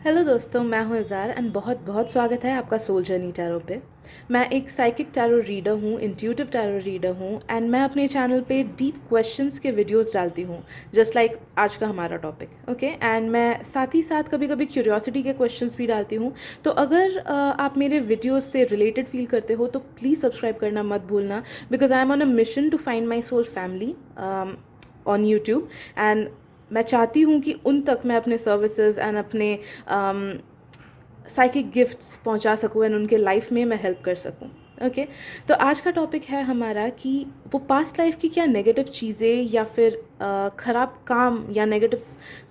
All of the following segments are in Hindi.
हेलो दोस्तों, मैं हूं इज़ार एंड बहुत बहुत स्वागत है आपका सोल जर्नी टैरो पे। मैं एक साइकिक टैरो रीडर हूं, इंट्यूटिव टैरो रीडर हूं एंड मैं अपने चैनल पे डीप क्वेश्चंस के वीडियोस डालती हूं, जस्ट लाइक आज का हमारा टॉपिक। ओके, एंड मैं साथ ही साथ कभी कभी क्यूरियोसिटी के क्वेश्चंस भी डालती हूं। तो अगर आप मेरे वीडियोस से रिलेटेड फील करते हो तो प्लीज़ सब्सक्राइब करना मत भूलना, because I am on a mission to find my soul family on YouTube. And मैं चाहती हूँ कि उन तक मैं अपने सर्विसेज एंड अपने साइकिक गिफ्ट्स पहुंचा सकूं एंड उनके लाइफ में मैं हेल्प कर सकूं। ओके, तो आज का टॉपिक है हमारा कि वो पास्ट लाइफ की क्या नेगेटिव चीज़ें या फिर ख़राब काम या नेगेटिव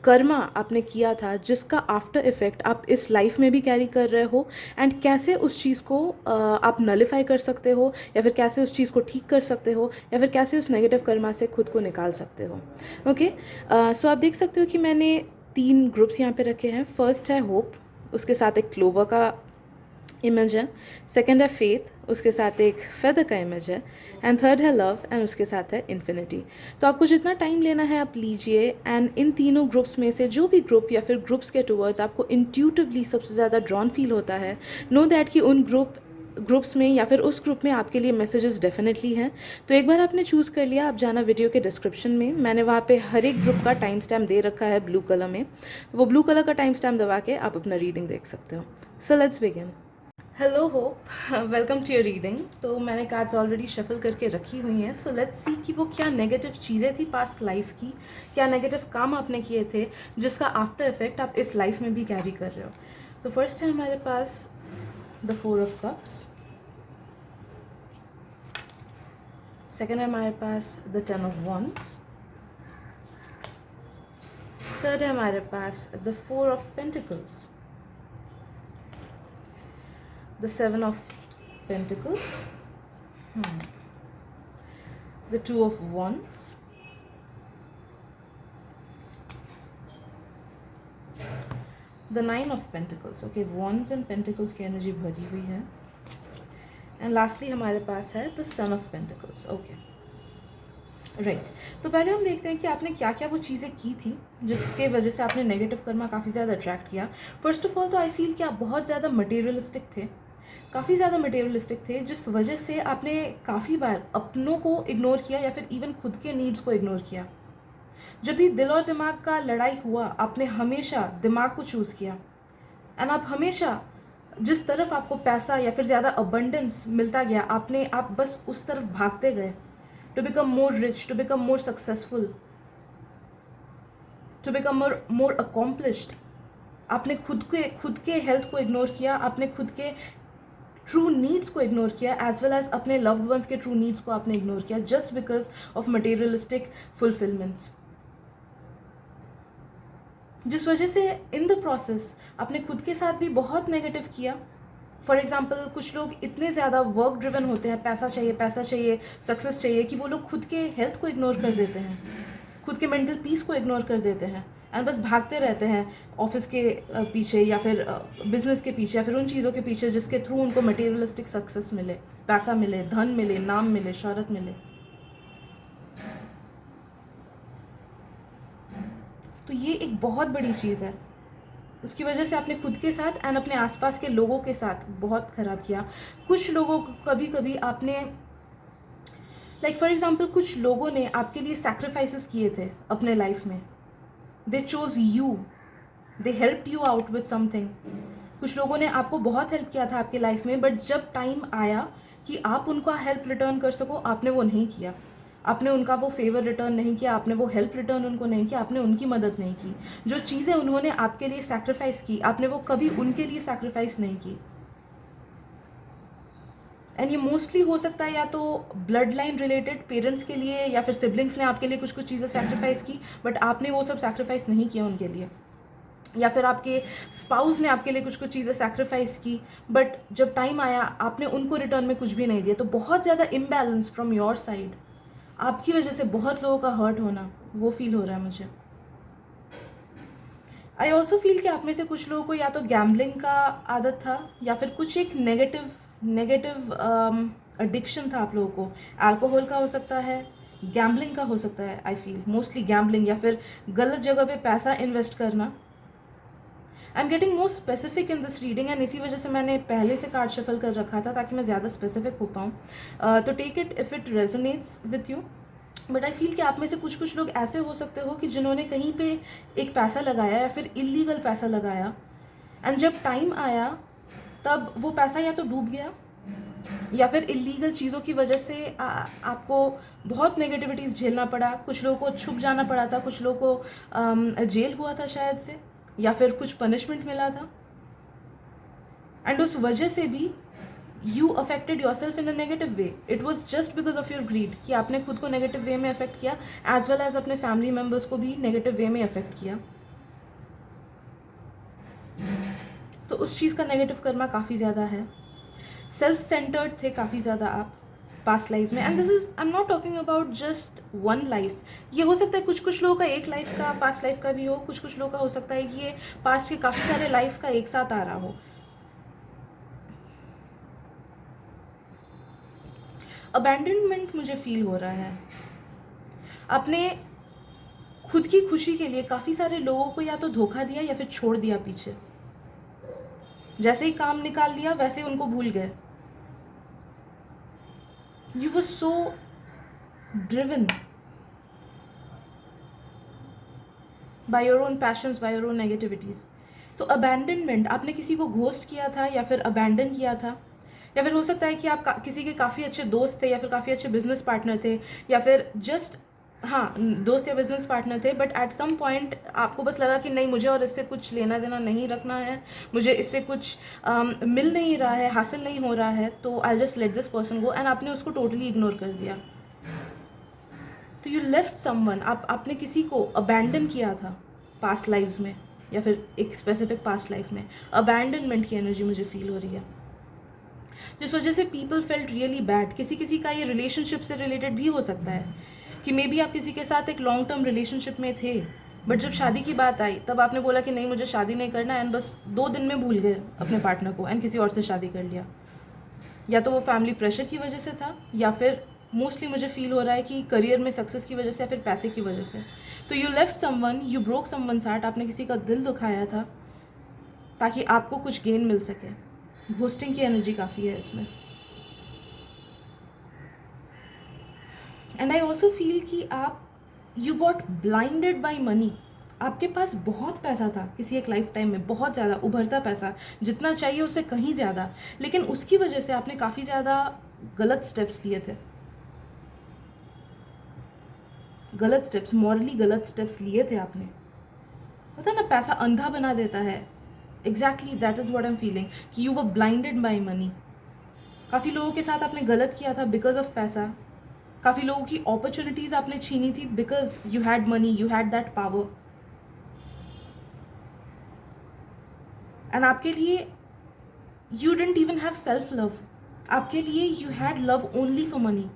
कर्मा आपने किया था जिसका आफ्टर इफ़ेक्ट आप इस लाइफ में भी कैरी कर रहे हो, एंड कैसे उस चीज़ को आप नलिफाई कर सकते हो, या फिर कैसे उस चीज़ को ठीक कर सकते हो, या फिर कैसे उस नेगेटिव कर्मा से खुद को निकाल सकते हो। ओके, सो आप देख सकते हो कि मैंने 3 ग्रुप्स यहाँ पे रखे हैं। फर्स्ट है होप, उसके साथ एक क्लोवर का इमेज है। सेकंड है फेथ, उसके साथ एक फेदर का इमेज है। एंड थर्ड है लव एंड उसके साथ है इन्फिनिटी। तो आपको जितना टाइम लेना है आप लीजिए, एंड इन तीनों ग्रुप्स में से जो भी ग्रुप या फिर ग्रुप्स के टूवर्ड्स आपको इंट्यूटिवली सबसे ज़्यादा ड्रॉन फील होता है, नो दैट कि उन ग्रुप्स में या फिर उस ग्रुप में आपके लिए मैसेजेस डेफिनेटली हैं। तो एक बार आपने चूज़ कर लिया, आप जाना वीडियो के डिस्क्रिप्शन में, मैंने वहाँ पे हर एक ग्रुप का टाइम स्टैम्प दे रखा है ब्लू कलर में। तो वो ब्लू कलर का टाइम स्टैम्प दबा के आप अपना रीडिंग देख सकते हो। So let's begin. Hello Hope, welcome to your reading. तो मैंने कार्ड्स ऑलरेडी शफल करके रखी हुई हैं। सो लेट्स सी कि वो क्या नेगेटिव चीज़ें थी पास्ट लाइफ की, क्या नेगेटिव काम आपने किए थे जिसका आफ्टर इफेक्ट आप इस लाइफ में भी कैरी कर रहे हो। तो फर्स्ट है हमारे पास द 4 ऑफ कप्स। सेकेंड है हमारे पास द 10 ऑफ wands। थर्ड है हमारे पास the 4 of pentacles, the 7 of pentacles, the 2 of wands, the 9 of pentacles। okay, wands and pentacles की एनर्जी भरी हुई है। एंड लास्टली हमारे पास है the son of pentacles. Okay, right. तो पहले हम देखते हैं कि आपने क्या क्या वो चीज़ें की थी जिसके वजह से आपने नेगेटिव कर्मा काफ़ी ज़्यादा अट्रैक्ट किया। फर्स्ट ऑफ ऑल तो आई फील कि आप बहुत ज़्यादा मटेरियलिस्टिक थे, काफ़ी ज़्यादा मटेरियलिस्टिक थे, जिस वजह से आपने काफ़ी बार अपनों को इग्नोर किया या फिर इवन खुद के नीड्स को इग्नोर किया। जब भी दिल और दिमाग का लड़ाई हुआ, आपने हमेशा दिमाग को चूज़ किया, एंड आप हमेशा जिस तरफ आपको पैसा या फिर ज़्यादा अबंडेंस मिलता गया, आप बस उस तरफ भागते गए, to become more rich, to become more successful, to become more accomplished. आपने खुद के हेल्थ को इग्नोर किया, आपने खुद के ट्रू नीड्स को इग्नोर किया, एज वेल एज अपने लव्ड वंस के ट्रू नीड्स को आपने इग्नोर किया, just because of materialistic fulfilments, जिस वजह से इन द प्रोसेस आपने खुद के साथ भी बहुत नेगेटिव किया। फॉर एग्जाम्पल, कुछ लोग इतने ज़्यादा वर्क ड्रिवन होते हैं, पैसा चाहिए, सक्सेस चाहिए, कि वो लोग खुद के हेल्थ को इग्नोर कर देते हैं, खुद के मेंटल पीस को इग्नोर कर देते हैं, एंड बस भागते रहते हैं ऑफिस के पीछे या फिर बिजनेस के पीछे या फिर उन चीज़ों के पीछे जिसके थ्रू उनको मटेरियलिस्टिक सक्सेस मिले, पैसा मिले, धन मिले, नाम मिले, शोहरत मिले। तो ये एक बहुत बड़ी चीज़ है। उसकी वजह से आपने खुद के साथ एंड अपने आसपास के लोगों के साथ बहुत ख़राब किया। कुछ लोगों को कभी कभी आपने, लाइक फॉर एग्जाम्पल, कुछ लोगों ने आपके लिए सैक्रिफाइसेस किए थे अपने लाइफ में। They chose you, they helped you out with something. कुछ लोगों ने आपको बहुत हेल्प किया था आपके लाइफ में, बट जब टाइम आया कि आप उनका हेल्प रिटर्न कर सको, आपने वो नहीं किया। आपने उनका वो फेवर रिटर्न नहीं किया, आपने वो हेल्प रिटर्न उनको नहीं किया, आपने उनकी मदद नहीं की। जो चीज़ें उन्होंने आपके लिए सैक्रिफाइस की, आपने वो कभी उनके लिए सैक्रिफाइस नहीं की। एंड ये मोस्टली हो सकता है या तो ब्लड लाइन रिलेटेड, पेरेंट्स के लिए या फिर सिबलिंग्स ने आपके लिए कुछ कुछ चीज़ें सैक्रिफाइस की, बट आपने वो सब सैक्रिफाइस नहीं किया उनके लिए। या फिर आपके स्पाउस ने आपके लिए कुछ कुछ चीज़ें सैक्रिफाइस की, बट जब टाइम आया आपने उनको रिटर्न में कुछ भी नहीं दिया। तो बहुत ज़्यादा इम्बैलेंस फ्रॉम योर साइड, आपकी वजह से बहुत लोगों का हर्ट होना, वो फील हो रहा है मुझे। आई ऑल्सो फील कि आप में से कुछ लोगों को या तो गैम्बलिंग का आदत था या फिर कुछ एक नेगेटिव एडिक्शन था आप लोगों को। अल्कोहल का हो सकता है, गैम्बलिंग का हो सकता है। आई फील मोस्टली गैम्बलिंग, या फिर गलत जगह पे पैसा इन्वेस्ट करना। I am getting more specific in this reading and इसी वजह से मैंने पहले से कार्ड शफल कर रखा था ताकि मैं ज़्यादा स्पेसिफिक हो पाऊँ. तो take it if it resonates with you. But I feel कि आप में से कुछ कुछ लोग ऐसे हो सकते हो कि जिन्होंने कहीं पे एक पैसा लगाया या फिर इलीगल पैसा लगाया एंड जब टाइम आया तब वो पैसा या तो डूब गया या फिर इलीगल चीज़ों की वजह से आपको बहुत नेगेटिविटीज़ झेलना पड़ा. कुछ लोगों को छुप जाना पड़ा था, कुछ लोगों को जेल हुआ था शायद से, या फिर कुछ पनिशमेंट मिला था. एंड उस वजह से भी you affected your self in a negative way. It was just because of your greed कि आपने खुद को नेगेटिव वे में अफेक्ट किया एज वेल एज अपने फैमिली मेम्बर्स को भी नेगेटिव वे में अफेक्ट किया. तो उस चीज़ का नेगेटिव कर्मा काफ़ी ज़्यादा है. सेल्फ सेंटर्ड थे काफ़ी ज़्यादा आप पास्ट लाइफ में. And this is I am not talking about just one life. ये हो सकता है कुछ कुछ लोगों का एक लाइफ का पास्ट लाइफ का भी हो, कुछ कुछ लोगों का हो सकता है कि ये पास्ट के काफ़ी सारे लाइफ्स का एक साथ आ रहा हो. अबैंडनमेंट मुझे फील हो रहा है. आपने खुद की खुशी के लिए काफ़ी सारे लोगों को या तो धोखा दिया या फिर छोड़ दिया पीछे. जैसे ही काम निकाल लिया वैसे उनको भूल गए. You were so driven by your own patience, by your own negativities. तो अबैंडनमेंट, आपने किसी को घोस्ट किया था या फिर अबैंडन किया था, या फिर हो सकता है कि आप किसी के काफ़ी अच्छे दोस्त थे या फिर काफ़ी अच्छे बिजनेस पार्टनर थे, या फिर जस्ट दोस्त या बिजनेस पार्टनर थे. बट एट सम पॉइंट आपको बस लगा कि नहीं, मुझे और इससे कुछ लेना देना नहीं रखना है, मुझे इससे कुछ मिल नहीं रहा है, हासिल नहीं हो रहा है, तो I just let this person go. And आपने उसको टोटली इग्नोर कर दिया. तो यू लेफ्ट समवन. आपने किसी को अबैंडन किया था पास्ट लाइफ्स में या फिर एक स्पेसिफिक पास्ट लाइफ में. अबैंडनमेंट की एनर्जी मुझे फील हो रही है, जिस वजह से पीपल फेल्ट रियली बैड. किसी किसी का ये रिलेशनशिप से रिलेटेड भी हो सकता है कि मे बी आप किसी के साथ एक लॉन्ग टर्म रिलेशनशिप में थे, बट जब शादी की बात आई तब आपने बोला कि नहीं, मुझे शादी नहीं करना, एंड बस 2 दिन में भूल गए अपने पार्टनर को एंड किसी और से शादी कर लिया. या तो वो फैमिली प्रेशर की वजह से था, या फिर मोस्टली मुझे फील हो रहा है कि करियर में सक्सेस की वजह से या फिर पैसे की वजह से. तो you left someone, you broke someone's heart. आपने किसी का दिल दुखाया था ताकि आपको कुछ गेन मिल सके. घोस्टिंग की एनर्जी काफ़ी है इसमें. एंड आई ऑल्सो फील कि आप you got blinded by money. आपके पास बहुत पैसा था किसी एक लाइफ टाइम में, बहुत ज़्यादा उभरता पैसा, जितना चाहिए उससे कहीं ज़्यादा, लेकिन उसकी वजह से आपने काफ़ी ज़्यादा गलत स्टेप्स लिए थे. गलत स्टेप्स, मॉरली गलत स्टेप्स लिए थे आपने. पता ना, पैसा अंधा बना देता है. Exactly that is what I am feeling कि you were blinded by money. काफ़ी लोगों के साथ आपने गलत किया था बिकॉज ऑफ पैसा. काफ़ी लोगों की अपॉर्चुनिटीज़ आपने छीनी थी because you had money, you had that power. And आपके लिए you didn't even have self love. आपके लिए you had love only for money.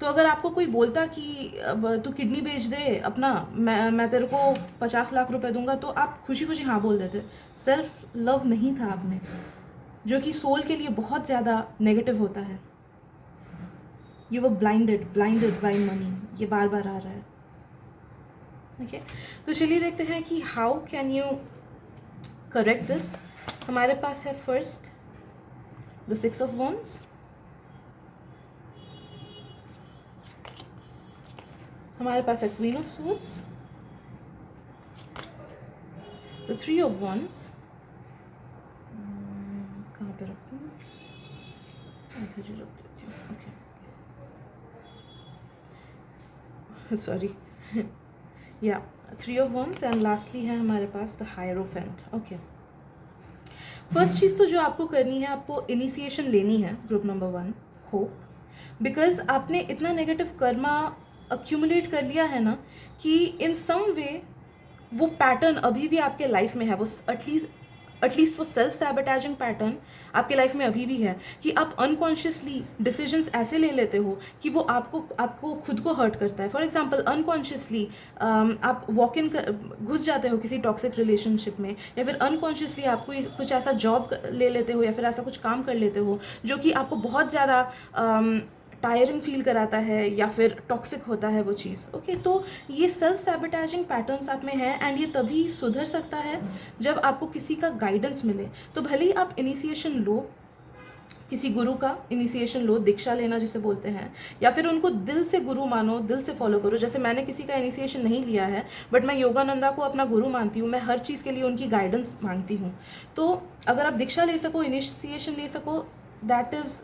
तो अगर आपको कोई बोलता कि अब तू किडनी बेच दे अपना, मैं तेरे को 50 लाख रुपए दूंगा, तो आप खुशी खुशी हाँ बोल देते. सेल्फ लव नहीं था आप में, जो कि सोल के लिए बहुत ज़्यादा नेगेटिव होता है. You were blinded by money. ये बार बार आ रहा है. ओके, तो चलिए देखते हैं कि how can you correct this. हमारे पास है फर्स्ट द 6 of Wands, हमारे पास है Queen of Swords, the 3 of Wands. कहाँ पे रखूँ? इधर ही रख देती हूँ. Okay, sorry. या 3 of Wands एंड लास्टली है हमारे पास द Hierophant. ओके, फर्स्ट चीज़ तो जो आपको करनी है, आपको इनिशिएशन लेनी है. Group number 1, hope. बिकॉज आपने इतना नेगेटिव कर्मा अक्यूमुलेट कर लिया है ना कि इन सम वे वो पैटर्न अभी भी आपके लाइफ में है. वो एटलीस्ट वो सेल्फ सैबोटेजिंग पैटर्न आपके लाइफ में अभी भी है कि आप अनकॉन्शियसली डिसीजंस ऐसे ले लेते हो कि वो आपको खुद को हर्ट करता है. फॉर एग्जांपल, अनकॉन्शियसली आप वॉक इन घुस जाते हो किसी टॉक्सिक रिलेशनशिप में, या फिर अनकॉन्शियसली आप कोई कुछ ऐसा जॉब ले लेते हो या फिर ऐसा कुछ काम कर लेते हो जो कि आपको बहुत ज़्यादा टायरिंग फील कराता है या फिर टॉक्सिक होता है वो चीज़। ओके, तो ये सेल्फ सैबोटेजिंग पैटर्न्स आप में है एंड ये तभी सुधर सकता है जब आपको किसी का गाइडेंस मिले। तो भले ही आप इनिशिएशन लो, किसी गुरु का इनिशिएशन लो, दीक्षा लेना जिसे बोलते हैं, या फिर उनको दिल से गुरु मानो, दिल से फॉलो करो। जैसे मैंने किसी का इनिशिएशन नहीं लिया है बट मैं योगानंदा को अपना गुरु मानती हूँ, मैं हर चीज़ के लिए उनकी गाइडेंस मांगती हूँ। तो अगर आप दीक्षा ले सको, इनिशिएशन ले सको, that is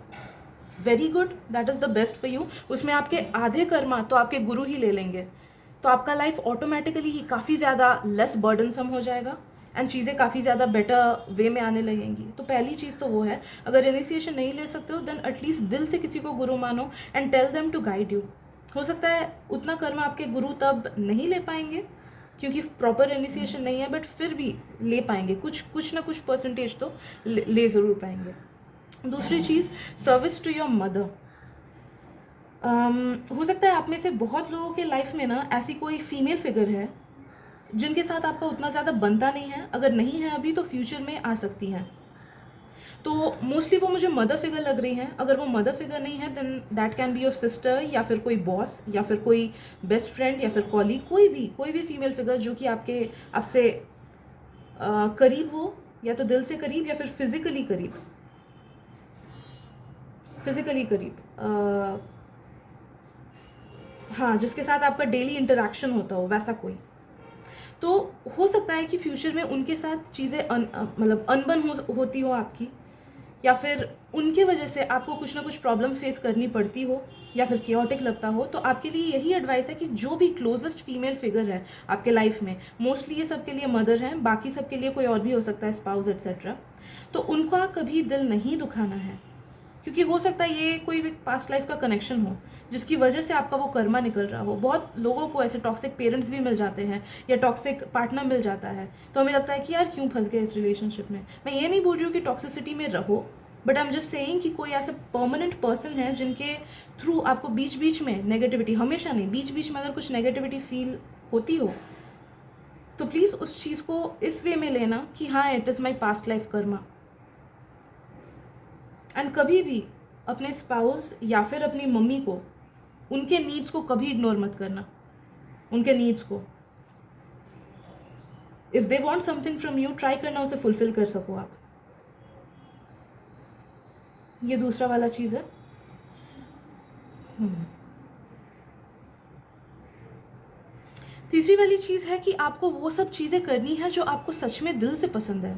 very good, that is the best for you. उसमें आपके आधे कर्मा तो आपके गुरु ही ले लेंगे, तो आपका लाइफ ऑटोमेटिकली ही काफ़ी ज़्यादा लेस बर्डनसम हो जाएगा एंड चीज़ें काफ़ी ज़्यादा बेटर वे में आने लगेंगी। तो पहली चीज़ तो वो है, अगर इनिशिएशन नहीं ले सकते हो देन एटलीस्ट दिल से किसी को गुरु मानो and tell them to guide you. हो सकता है उतना कर्म आपके गुरु तब नहीं ले पाएंगे क्योंकि प्रॉपर इनिशिएशन नहीं है, बट फिर भी ले पाएंगे, कुछ ना कुछ परसेंटेज तो ले ज़रूर पाएंगे। दूसरी चीज़, सर्विस टू योर मदर। हो सकता है आप में से बहुत लोगों के लाइफ में ना ऐसी कोई फीमेल फिगर है जिनके साथ आपका उतना ज़्यादा बनता नहीं है, अगर नहीं है अभी तो फ्यूचर में आ सकती हैं। तो मोस्टली वो मुझे मदर फिगर लग रही हैं। अगर वो मदर फिगर नहीं है then that can be your sister, या फिर कोई बॉस, या फिर कोई बेस्ट फ्रेंड, या फिर कॉलीग, कोई भी फीमेल फिगर जो कि आपसे करीब हो, या तो दिल से करीब या फिर फिजिकली करीब। हाँ, जिसके साथ आपका डेली इंटरेक्शन होता हो, वैसा कोई। तो हो सकता है कि फ्यूचर में उनके साथ चीज़ें मतलब अनबन होती हो आपकी, या फिर उनके वजह से आपको कुछ ना कुछ प्रॉब्लम फेस करनी पड़ती हो, या फिर केओटिक लगता हो। तो आपके लिए यही एडवाइस है कि जो भी क्लोजेस्ट फीमेल फिगर है आपके लाइफ में, मोस्टली ये सबके लिए मदर हैं, बाकी सबके लिए कोई और भी हो सकता है, स्पाउस एट्सेट्रा, तो उनका कभी दिल नहीं दुखाना है, क्योंकि हो सकता है ये कोई भी पास्ट लाइफ का कनेक्शन हो जिसकी वजह से आपका वो कर्मा निकल रहा हो। बहुत लोगों को ऐसे टॉक्सिक पेरेंट्स भी मिल जाते हैं या टॉक्सिक पार्टनर मिल जाता है, तो हमें लगता है कि यार क्यों फंस गए इस रिलेशनशिप में। मैं ये नहीं बोल रही हूँ कि टॉक्सिसिटी में रहो, but I am just saying कि कोई ऐसा परमानेंट पर्सन है जिनके थ्रू आपको बीच बीच में नेगेटिविटी, हमेशा नहीं, बीच बीच में अगर कुछ नेगेटिविटी फील होती हो तो प्लीज़ उस चीज़ को इस वे में लेना कि हाँ, it is my past life Karma. And कभी भी अपने स्पाउस या फिर अपनी मम्मी को, उनके नीड्स को कभी इग्नोर मत करना, उनके नीड्स को। If they want something from you, try करना उसे फुलफिल कर सको आप। ये दूसरा वाला चीज़ है। तीसरी वाली चीज़ है कि आपको वो सब चीज़ें करनी है जो आपको सच में दिल से पसंद है।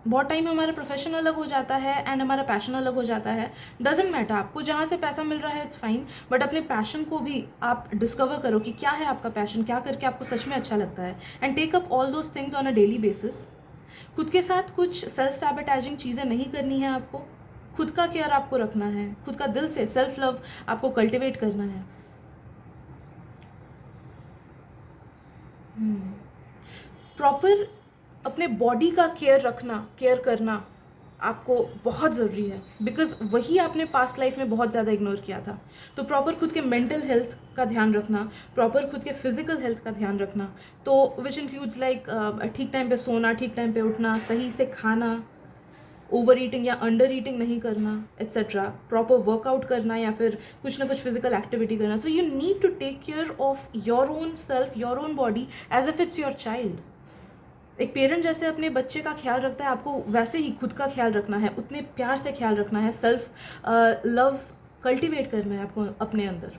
बहुत टाइम हमारा प्रोफेशन अलग हो जाता है एंड हमारा पैशन अलग हो जाता है। डजेंट मैटर, आपको जहाँ से पैसा मिल रहा है इट्स फाइन, बट अपने पैशन को भी आप डिस्कवर करो कि क्या है आपका पैशन, क्या करके आपको सच में अच्छा लगता है, and take up all those things on a daily basis. खुद के साथ कुछ सेल्फ सैबोटेजिंग चीज़ें नहीं करनी है आपको, खुद का केयर आपको रखना है, खुद का दिल से सेल्फ लव आपको कल्टिवेट करना है। प्रॉपर अपने बॉडी का केयर करना आपको बहुत ज़रूरी है, बिकॉज वही आपने पास्ट लाइफ में बहुत ज़्यादा इग्नोर किया था। तो प्रॉपर खुद के मेंटल हेल्थ का ध्यान रखना, प्रॉपर खुद के फिजिकल हेल्थ का ध्यान रखना, तो विच इंक्लूड्स लाइक ठीक टाइम पे सोना, ठीक टाइम पे उठना, सही से खाना, ओवर ईटिंग या अंडर ईटिंग नहीं करना, एट्सेट्रा, प्रॉपर वर्कआउट करना या फिर कुछ ना कुछ फिजिकल एक्टिविटी करना। So you need to take care of your own self, your own body as if it's your child. एक पेरेंट जैसे अपने बच्चे का ख्याल रखता है, आपको वैसे ही खुद का ख्याल रखना है, उतने प्यार से ख्याल रखना है, सेल्फ लव कल्टिवेट करना है आपको अपने अंदर।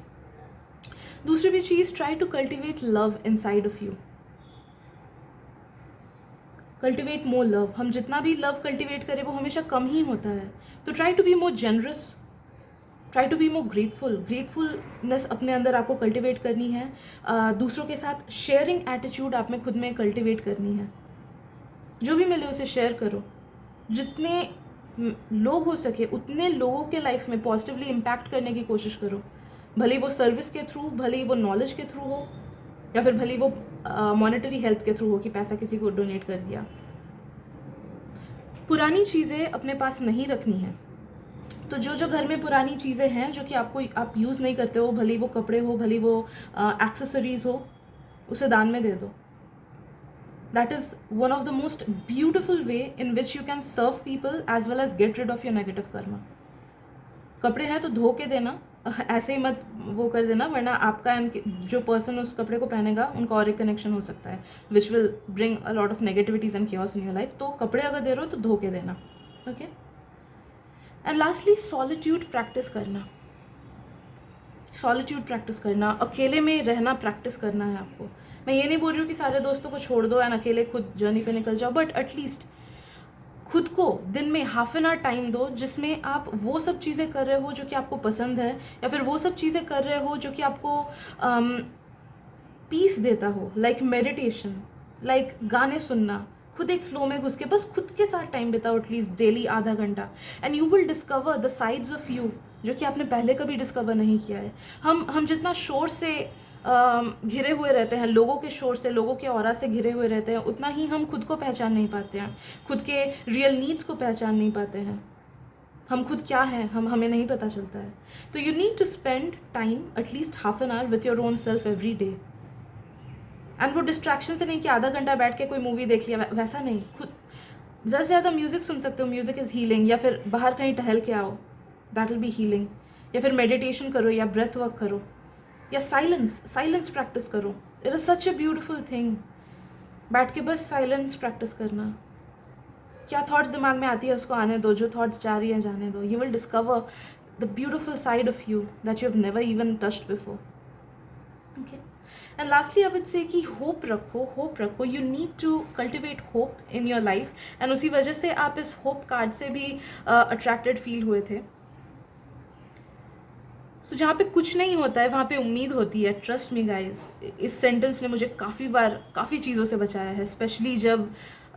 दूसरी भी चीज़, try to cultivate love inside of you, cultivate more love. हम जितना भी लव कल्टिवेट करें वो हमेशा कम ही होता है, तो try to be more generous, try to be more gratefulness अपने अंदर आपको कल्टिवेट करनी है। दूसरों के साथ शेयरिंग एटीट्यूड आप में खुद में कल्टिवेट करनी है। जो भी मिले उसे शेयर करो, जितने लोग हो सके उतने लोगों के लाइफ में पॉजिटिवली इम्पैक्ट करने की कोशिश करो, भले वो सर्विस के थ्रू, भले वो नॉलेज के थ्रू हो, या फिर भले वो मॉनेटरी हेल्प के थ्रू हो कि पैसा किसी को डोनेट कर दिया। पुरानी चीज़ें अपने पास नहीं रखनी है, तो जो घर में पुरानी चीज़ें हैं जो कि आप यूज़ नहीं करते हो, भले वो कपड़े हो, भले वो एक्सेसरीज हो, उसे दान में दे दो। That is one of the most beautiful way in which you can serve people as well as get rid of your negative karma. कपड़े हैं तो धो के देना, ऐसे ही मत वो कर देना, वरना आपका जो पर्सन उस कपड़े को पहनेगा उनका और एक कनेक्शन हो सकता है which will bring a lot of negativities and chaos in your life. तो कपड़े अगर दे रहे हो तो धो के देना. Okay. And lastly solitude practice करना. सॉलिट्यूड प्रैक्टिस करना, अकेले में रहना प्रैक्टिस करना है आपको. मैं ये नहीं बोल रही हूँ कि सारे दोस्तों को छोड़ दो एंड अकेले खुद जर्नी पे निकल जाओ, बट एटलीस्ट खुद को दिन में हाफ एन आवर टाइम दो जिसमें आप वो सब चीज़ें कर रहे हो जो कि आपको पसंद है, या फिर वो सब चीज़ें कर रहे हो जो कि आपको पीस देता हो, लाइक मेडिटेशन, लाइक गाने सुनना, खुद एक फ्लो में घुस के बस खुद के साथ टाइम बिताओ एटलीस्ट डेली आधा घंटा, and you will discover the sides of you जो कि आपने पहले कभी डिस्कवर नहीं किया है. हम जितना शोर से घिरे हुए रहते हैं, लोगों के शोर से, लोगों के ऑरा से घिरे हुए रहते हैं, उतना ही हम खुद को पहचान नहीं पाते हैं, खुद के रियल नीड्स को पहचान नहीं पाते हैं. हम खुद क्या हैं हमें नहीं पता चलता है. तो you need to spend time at least half an hour with your own self every day. And वो डिस्ट्रैक्शन से नहीं कि आधा घंटा बैठ के कोई मूवी देख लिया, वैसा नहीं. खुद ज़्यादा से ज़्यादा म्यूज़िक सुन सकते हो, म्यूज़िक इज़ हीलिंग, या फिर बाहर कहीं टहल के आओ, दैट विल बी हीलिंग. या फिर मेडिटेशन करो, या ब्रेथ वर्क करो, या साइलेंस प्रैक्टिस करो. It is such a beautiful thing. बैठ के बस साइलेंस प्रैक्टिस करना. क्या थॉट्स दिमाग में आती है उसको आने दो, जो थॉट्स जा रही है जाने दो. You will discover the beautiful side of you that you have never even touched before. Okay. And lastly I would say कि होप रखो. You need to cultivate hope in your life, and उसी वजह से आप इस होप कार्ड से भी अट्रैक्टेड फील हुए थे. तो जहाँ पे कुछ नहीं होता है वहाँ पे उम्मीद होती है. ट्रस्ट मी गाइज, इस सेंटेंस ने मुझे काफ़ी बार काफ़ी चीज़ों से बचाया है, स्पेशली जब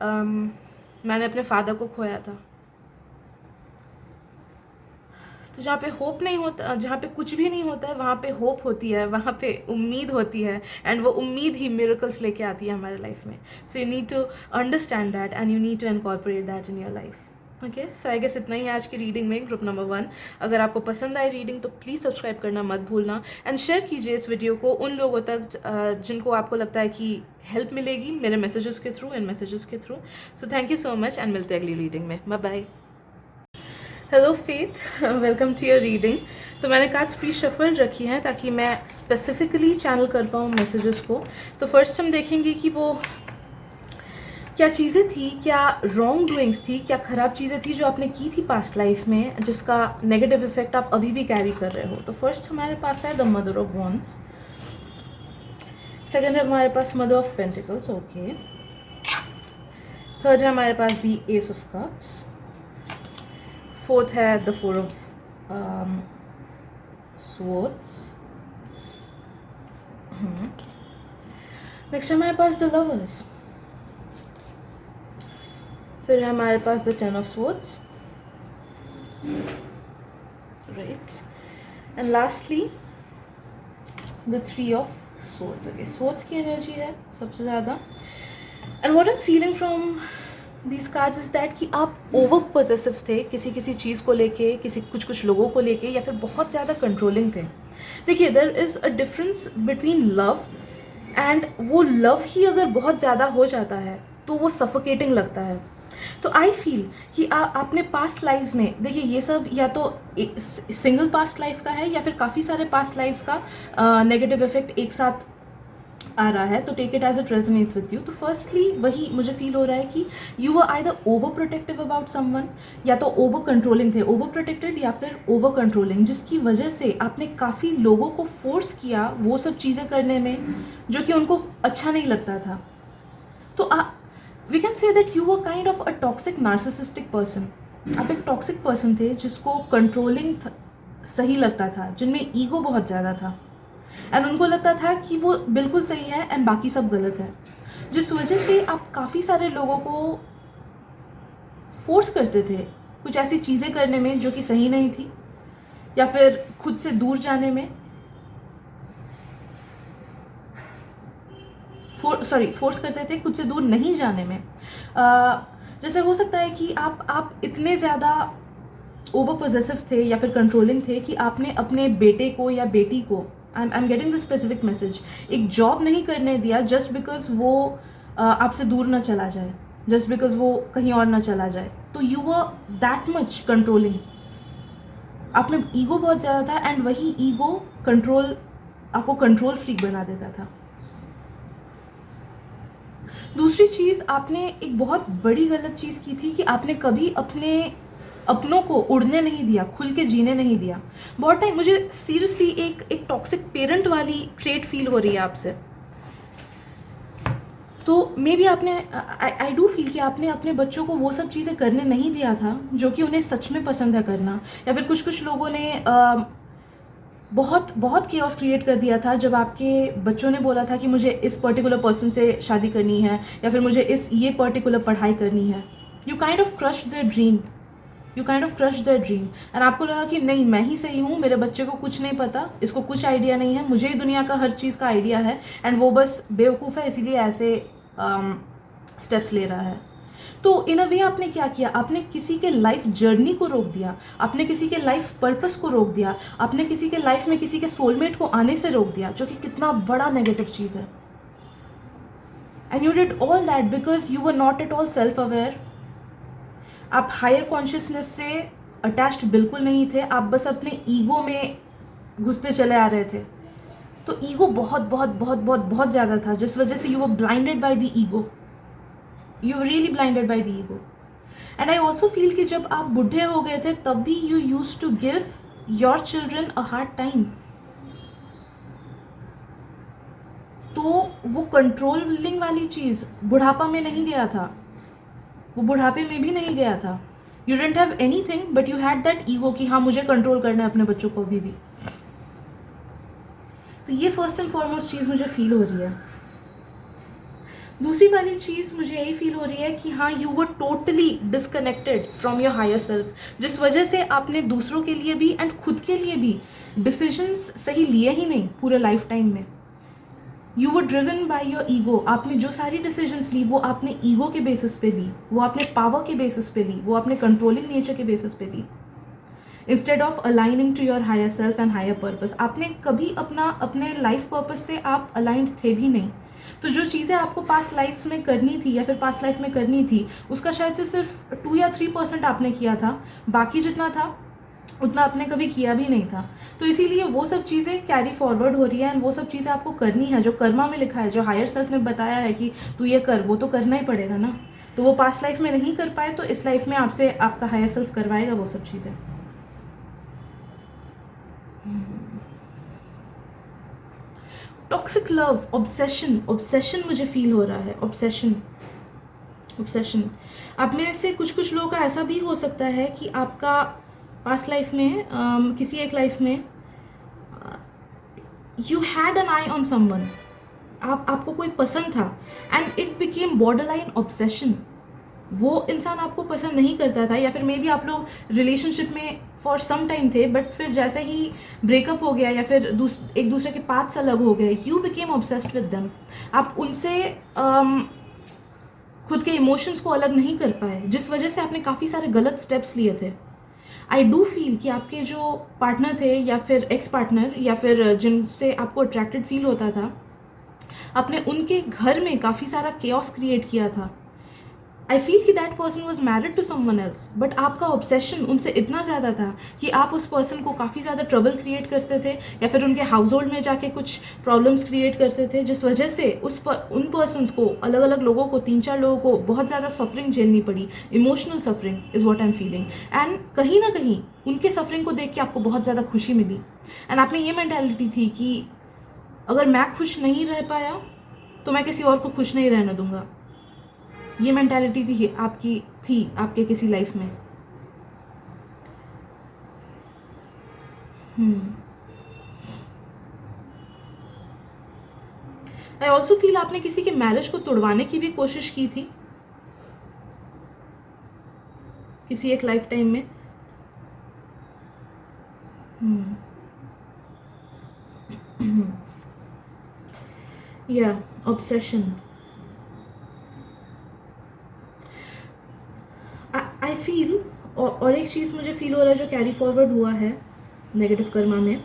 मैंने अपने फादर को खोया था. तो जहाँ पे होप नहीं होता, जहाँ पे कुछ भी नहीं होता है वहाँ पे होप होती है, वहाँ पे उम्मीद होती है, एंड वो उम्मीद ही मिरेकल्स लेके आती है हमारे लाइफ में. So you need to understand that and you need to incorporate that in your life. Okay. So I guess इतना ही है आज की रीडिंग में, ग्रुप नंबर 1. अगर आपको पसंद आई रीडिंग तो प्लीज़ सब्सक्राइब करना मत भूलना, एंड शेयर कीजिए इस वीडियो को उन लोगों तक जिनको आपको लगता है कि हेल्प मिलेगी मेरे मैसेजेस के थ्रू, इन मैसेजेस के through. So thank you so much, and मिलते हैं अगली रीडिंग में. Bye bye. Hello Faith, welcome to your reading. तो मैंने कार्ड्स प्री शफल रखी हैं ताकि मैं स्पेसिफिकली चैनल कर पाऊँ मैसेजेस को. तो फर्स्ट हम देखेंगे कि वो क्या चीज़ें थी, क्या रॉन्ग डूइंग्स थी, क्या ख़राब चीज़ें थी जो आपने की थी पास्ट लाइफ में, जिसका नेगेटिव इफेक्ट आप अभी भी कैरी कर रहे हो. तो फर्स्ट हमारे पास है the mother of wands. Second है हमारे पास mother of pentacles. Okay. Third है हमारे पास the ace of cups. Fourth है द 4 ऑफ swords. नेक्स्ट है हमारे पास द लवर्स. फिर है हमारे पास the 10 of swords. Right. And lastly the 3 of swords. Okay. swords की एनर्जी है सबसे ज़्यादा. And what I am feeling from these cards is that कि आप ओवर पॉजेसिव थे किसी चीज़ को लेके, कुछ लोगों को लेके, या फिर बहुत ज़्यादा कंट्रोलिंग थे. देखिए, there is a difference between love and वो लव ही अगर बहुत ज़्यादा हो जाता है तो वो सफोकेटिंग लगता है. तो आई फील कि आपने पास्ट लाइफ्स में, देखिए ये सब या तो सिंगल पास्ट लाइफ का है या फिर काफ़ी सारे पास्ट लाइफ्स का नेगेटिव इफेक्ट एक साथ आ रहा है. तो take it as it resonates with you. तो फर्स्टली वही मुझे फील हो रहा है कि you are either over protective about someone, या तो ओवर कंट्रोलिंग थे, ओवर प्रोटेक्टेड या फिर ओवर कंट्रोलिंग, जिसकी वजह से आपने काफ़ी लोगों को फोर्स किया वो सब चीज़ें करने में जो कि उनको अच्छा नहीं लगता था. तो we can say that you are kind of a toxic narcissistic person. आप एक टॉक्सिक पर्सन थे जिसको कंट्रोलिंग सही लगता था, जिनमें ईगो बहुत ज़्यादा था, एंड उनको लगता था कि वो बिल्कुल सही है एंड बाकी सब गलत है, जिस वजह से आप काफ़ी सारे लोगों को फोर्स करते थे कुछ ऐसी चीज़ें करने में जो कि सही नहीं थी, या फिर खुद से दूर जाने में. फोर्स करते थे खुद से दूर नहीं जाने में. जैसे हो सकता है कि आप इतने ज़्यादा ओवर पॉजेसिव थे या फिर कंट्रोलिंग थे कि आपने अपने बेटे को या बेटी को, I am getting the specific message, एक जॉब नहीं करने दिया जस्ट बिकॉज वो आपसे दूर ना चला जाए, जस्ट बिकॉज वो कहीं और ना चला जाए. तो you were that much controlling. आप में ईगो बहुत ज़्यादा था एंड वही ईगो कंट्रोल, आपको कंट्रोल फ्रीक बना देता था। दूसरी चीज़, आपने एक बहुत बड़ी गलत चीज़ की थी कि आपने कभी अपने अपनों को उड़ने नहीं दिया, खुल के जीने नहीं दिया। बहुत टाइम मुझे सीरियसली एक टॉक्सिक पेरेंट वाली ट्रेट फील हो रही है आपसे। तो मे बी आपने, आई डू फील कि आपने अपने बच्चों को वो सब चीज़ें करने नहीं दिया था जो कि उन्हें सच में पसंद है करना, या फिर कुछ लोगों ने बहुत बहुत केओस क्रिएट कर दिया था जब आपके बच्चों ने बोला था कि मुझे इस पर्टिकुलर पर्सन से शादी करनी है या फिर मुझे ये पर्टिकुलर पढ़ाई करनी है। You kind of crush their dream, and आपको लगा कि नहीं, मैं ही सही हूँ, मेरे बच्चे को कुछ नहीं पता, इसको कुछ आइडिया नहीं है, मुझे ही दुनिया का हर चीज़ का आइडिया है एंड वो बस बेवकूफ़ है, इसीलिए ऐसे स्टेप्स ले रहा है। तो इन अ वे आपने क्या किया, आपने किसी के लाइफ जर्नी को रोक दिया, आपने किसी के लाइफ पर्पस को रोक दिया, आपने किसी के लाइफ में किसी के सोलमेट को आने से रोक दिया, जो कि कितना बड़ा नेगेटिव चीज़ है। And you did all that because you were not at all self aware. आप हायर कॉन्शियसनेस से अटैच्ड बिल्कुल नहीं थे, आप बस अपने ईगो में घुसते चले आ रहे थे। तो ईगो बहुत बहुत बहुत बहुत बहुत ज़्यादा था, जिस वजह से you were blinded by the ego, you were really blinded by the ego. And I also feel कि जब आप बुढ़े हो गए थे तब भी you use to give your children a hard time. तो वो कंट्रोलिंग वाली चीज़ बुढ़ापा में नहीं गया था, वो बुढ़ापे में भी नहीं गया था। You didn't have any thing but you had that ego कि हाँ मुझे कंट्रोल करना है अपने बच्चों को अभी भी। तो ये फर्स्ट एंड फॉरमोस्ट चीज़ मुझे फील हो रही है। दूसरी वाली चीज़ मुझे यही फील हो रही है कि हाँ, you were totally disconnected from your higher self, जिस वजह से आपने दूसरों के लिए भी एंड खुद के लिए भी डिसीजंस सही लिए ही नहीं पूरे लाइफ टाइम में। You were driven by your ego. आपने जो सारी डिसीजंस ली वो आपने ईगो के बेसिस पे ली, वो आपने पावर के बेसिस पे ली, वो आपने कंट्रोलिंग नेचर के बेसिस पे ली, instead of aligning to your higher self and higher purpose. आपने कभी अपने लाइफ पर्पस से आप अलाइंड थे भी नहीं। तो जो चीज़ें आपको पास्ट लाइफ्स में करनी थी या फिर पास्ट लाइफ में करनी थी, उसका शायद से सिर्फ 2 या 3% आपने किया था, बाकी जितना था उतना आपने कभी किया भी नहीं था। तो इसीलिए वो सब चीज़ें कैरी फॉरवर्ड हो रही है एंड वो सब चीज़ें आपको करनी है, जो कर्मा में लिखा है, जो हायर सेल्फ ने बताया है कि तू ये कर, वो तो करना ही पड़ेगा ना। तो वो पास्ट लाइफ में नहीं कर पाए तो इस लाइफ में आपसे आपका हायर सेल्फ करवाएगा वो सब चीज़ें। टॉक्सिक लव, ऑब्सेशन मुझे फील हो रहा है। ऑब्सेशन आप में से कुछ लोगों का ऐसा भी हो सकता है कि आपका पास्ट लाइफ में किसी एक लाइफ में you had an I on someone, आपको कोई पसंद था and it became borderline obsession. वो इंसान आपको पसंद नहीं करता था या फिर मे बी आप लोग रिलेशनशिप में फॉर सम टाइम थे, बट फिर जैसे ही ब्रेकअप हो गया या फिर एक दूसरे के पाथ्स अलग हो गए, you became obsessed with them. आप उनसे खुद के इमोशंस को अलग नहीं कर पाए, जिस वजह से आपने काफ़ी सारे गलत स्टेप्स लिए थे। आई डू फील कि आपके जो पार्टनर थे या फिर एक्स पार्टनर या फिर जिनसे आपको अट्रैक्टेड फील होता था, आपने उनके घर में काफ़ी सारा केओस क्रिएट किया था। आई फील कि that person was married to someone else, but आपका ऑब्सेशन उनसे इतना ज़्यादा था कि आप उस पर्सन को काफ़ी ज़्यादा ट्रबल क्रिएट करते थे या फिर उनके हाउस होल्ड में जाके कुछ प्रॉब्लम्स क्रिएट करते थे, जिस वजह से उन पर्सनस को, अलग अलग लोगों को, 3-4 लोगों को बहुत ज़्यादा सफरिंग झेलनी पड़ी। Emotional suffering is what I am feeling. And कहीं ना कहीं उनके सफरिंग को देख के आपको बहुत ज़्यादा खुशी मिली एंड आप में ये मैंटेलिटी थी कि अगर मैं खुश नहीं रह पाया तो मैं किसी और को खुश नहीं रहने दूंगा। ये मेंटालिटी थी आपके किसी लाइफ में। आई ऑल्सो फील आपने किसी के मैरिज को तोड़वाने की भी कोशिश की थी किसी एक लाइफ टाइम में। या ऑब्सेशन। आई फील और एक चीज़ मुझे फील हो रहा है जो कैरी फॉरवर्ड हुआ है नेगेटिव कर्मा में,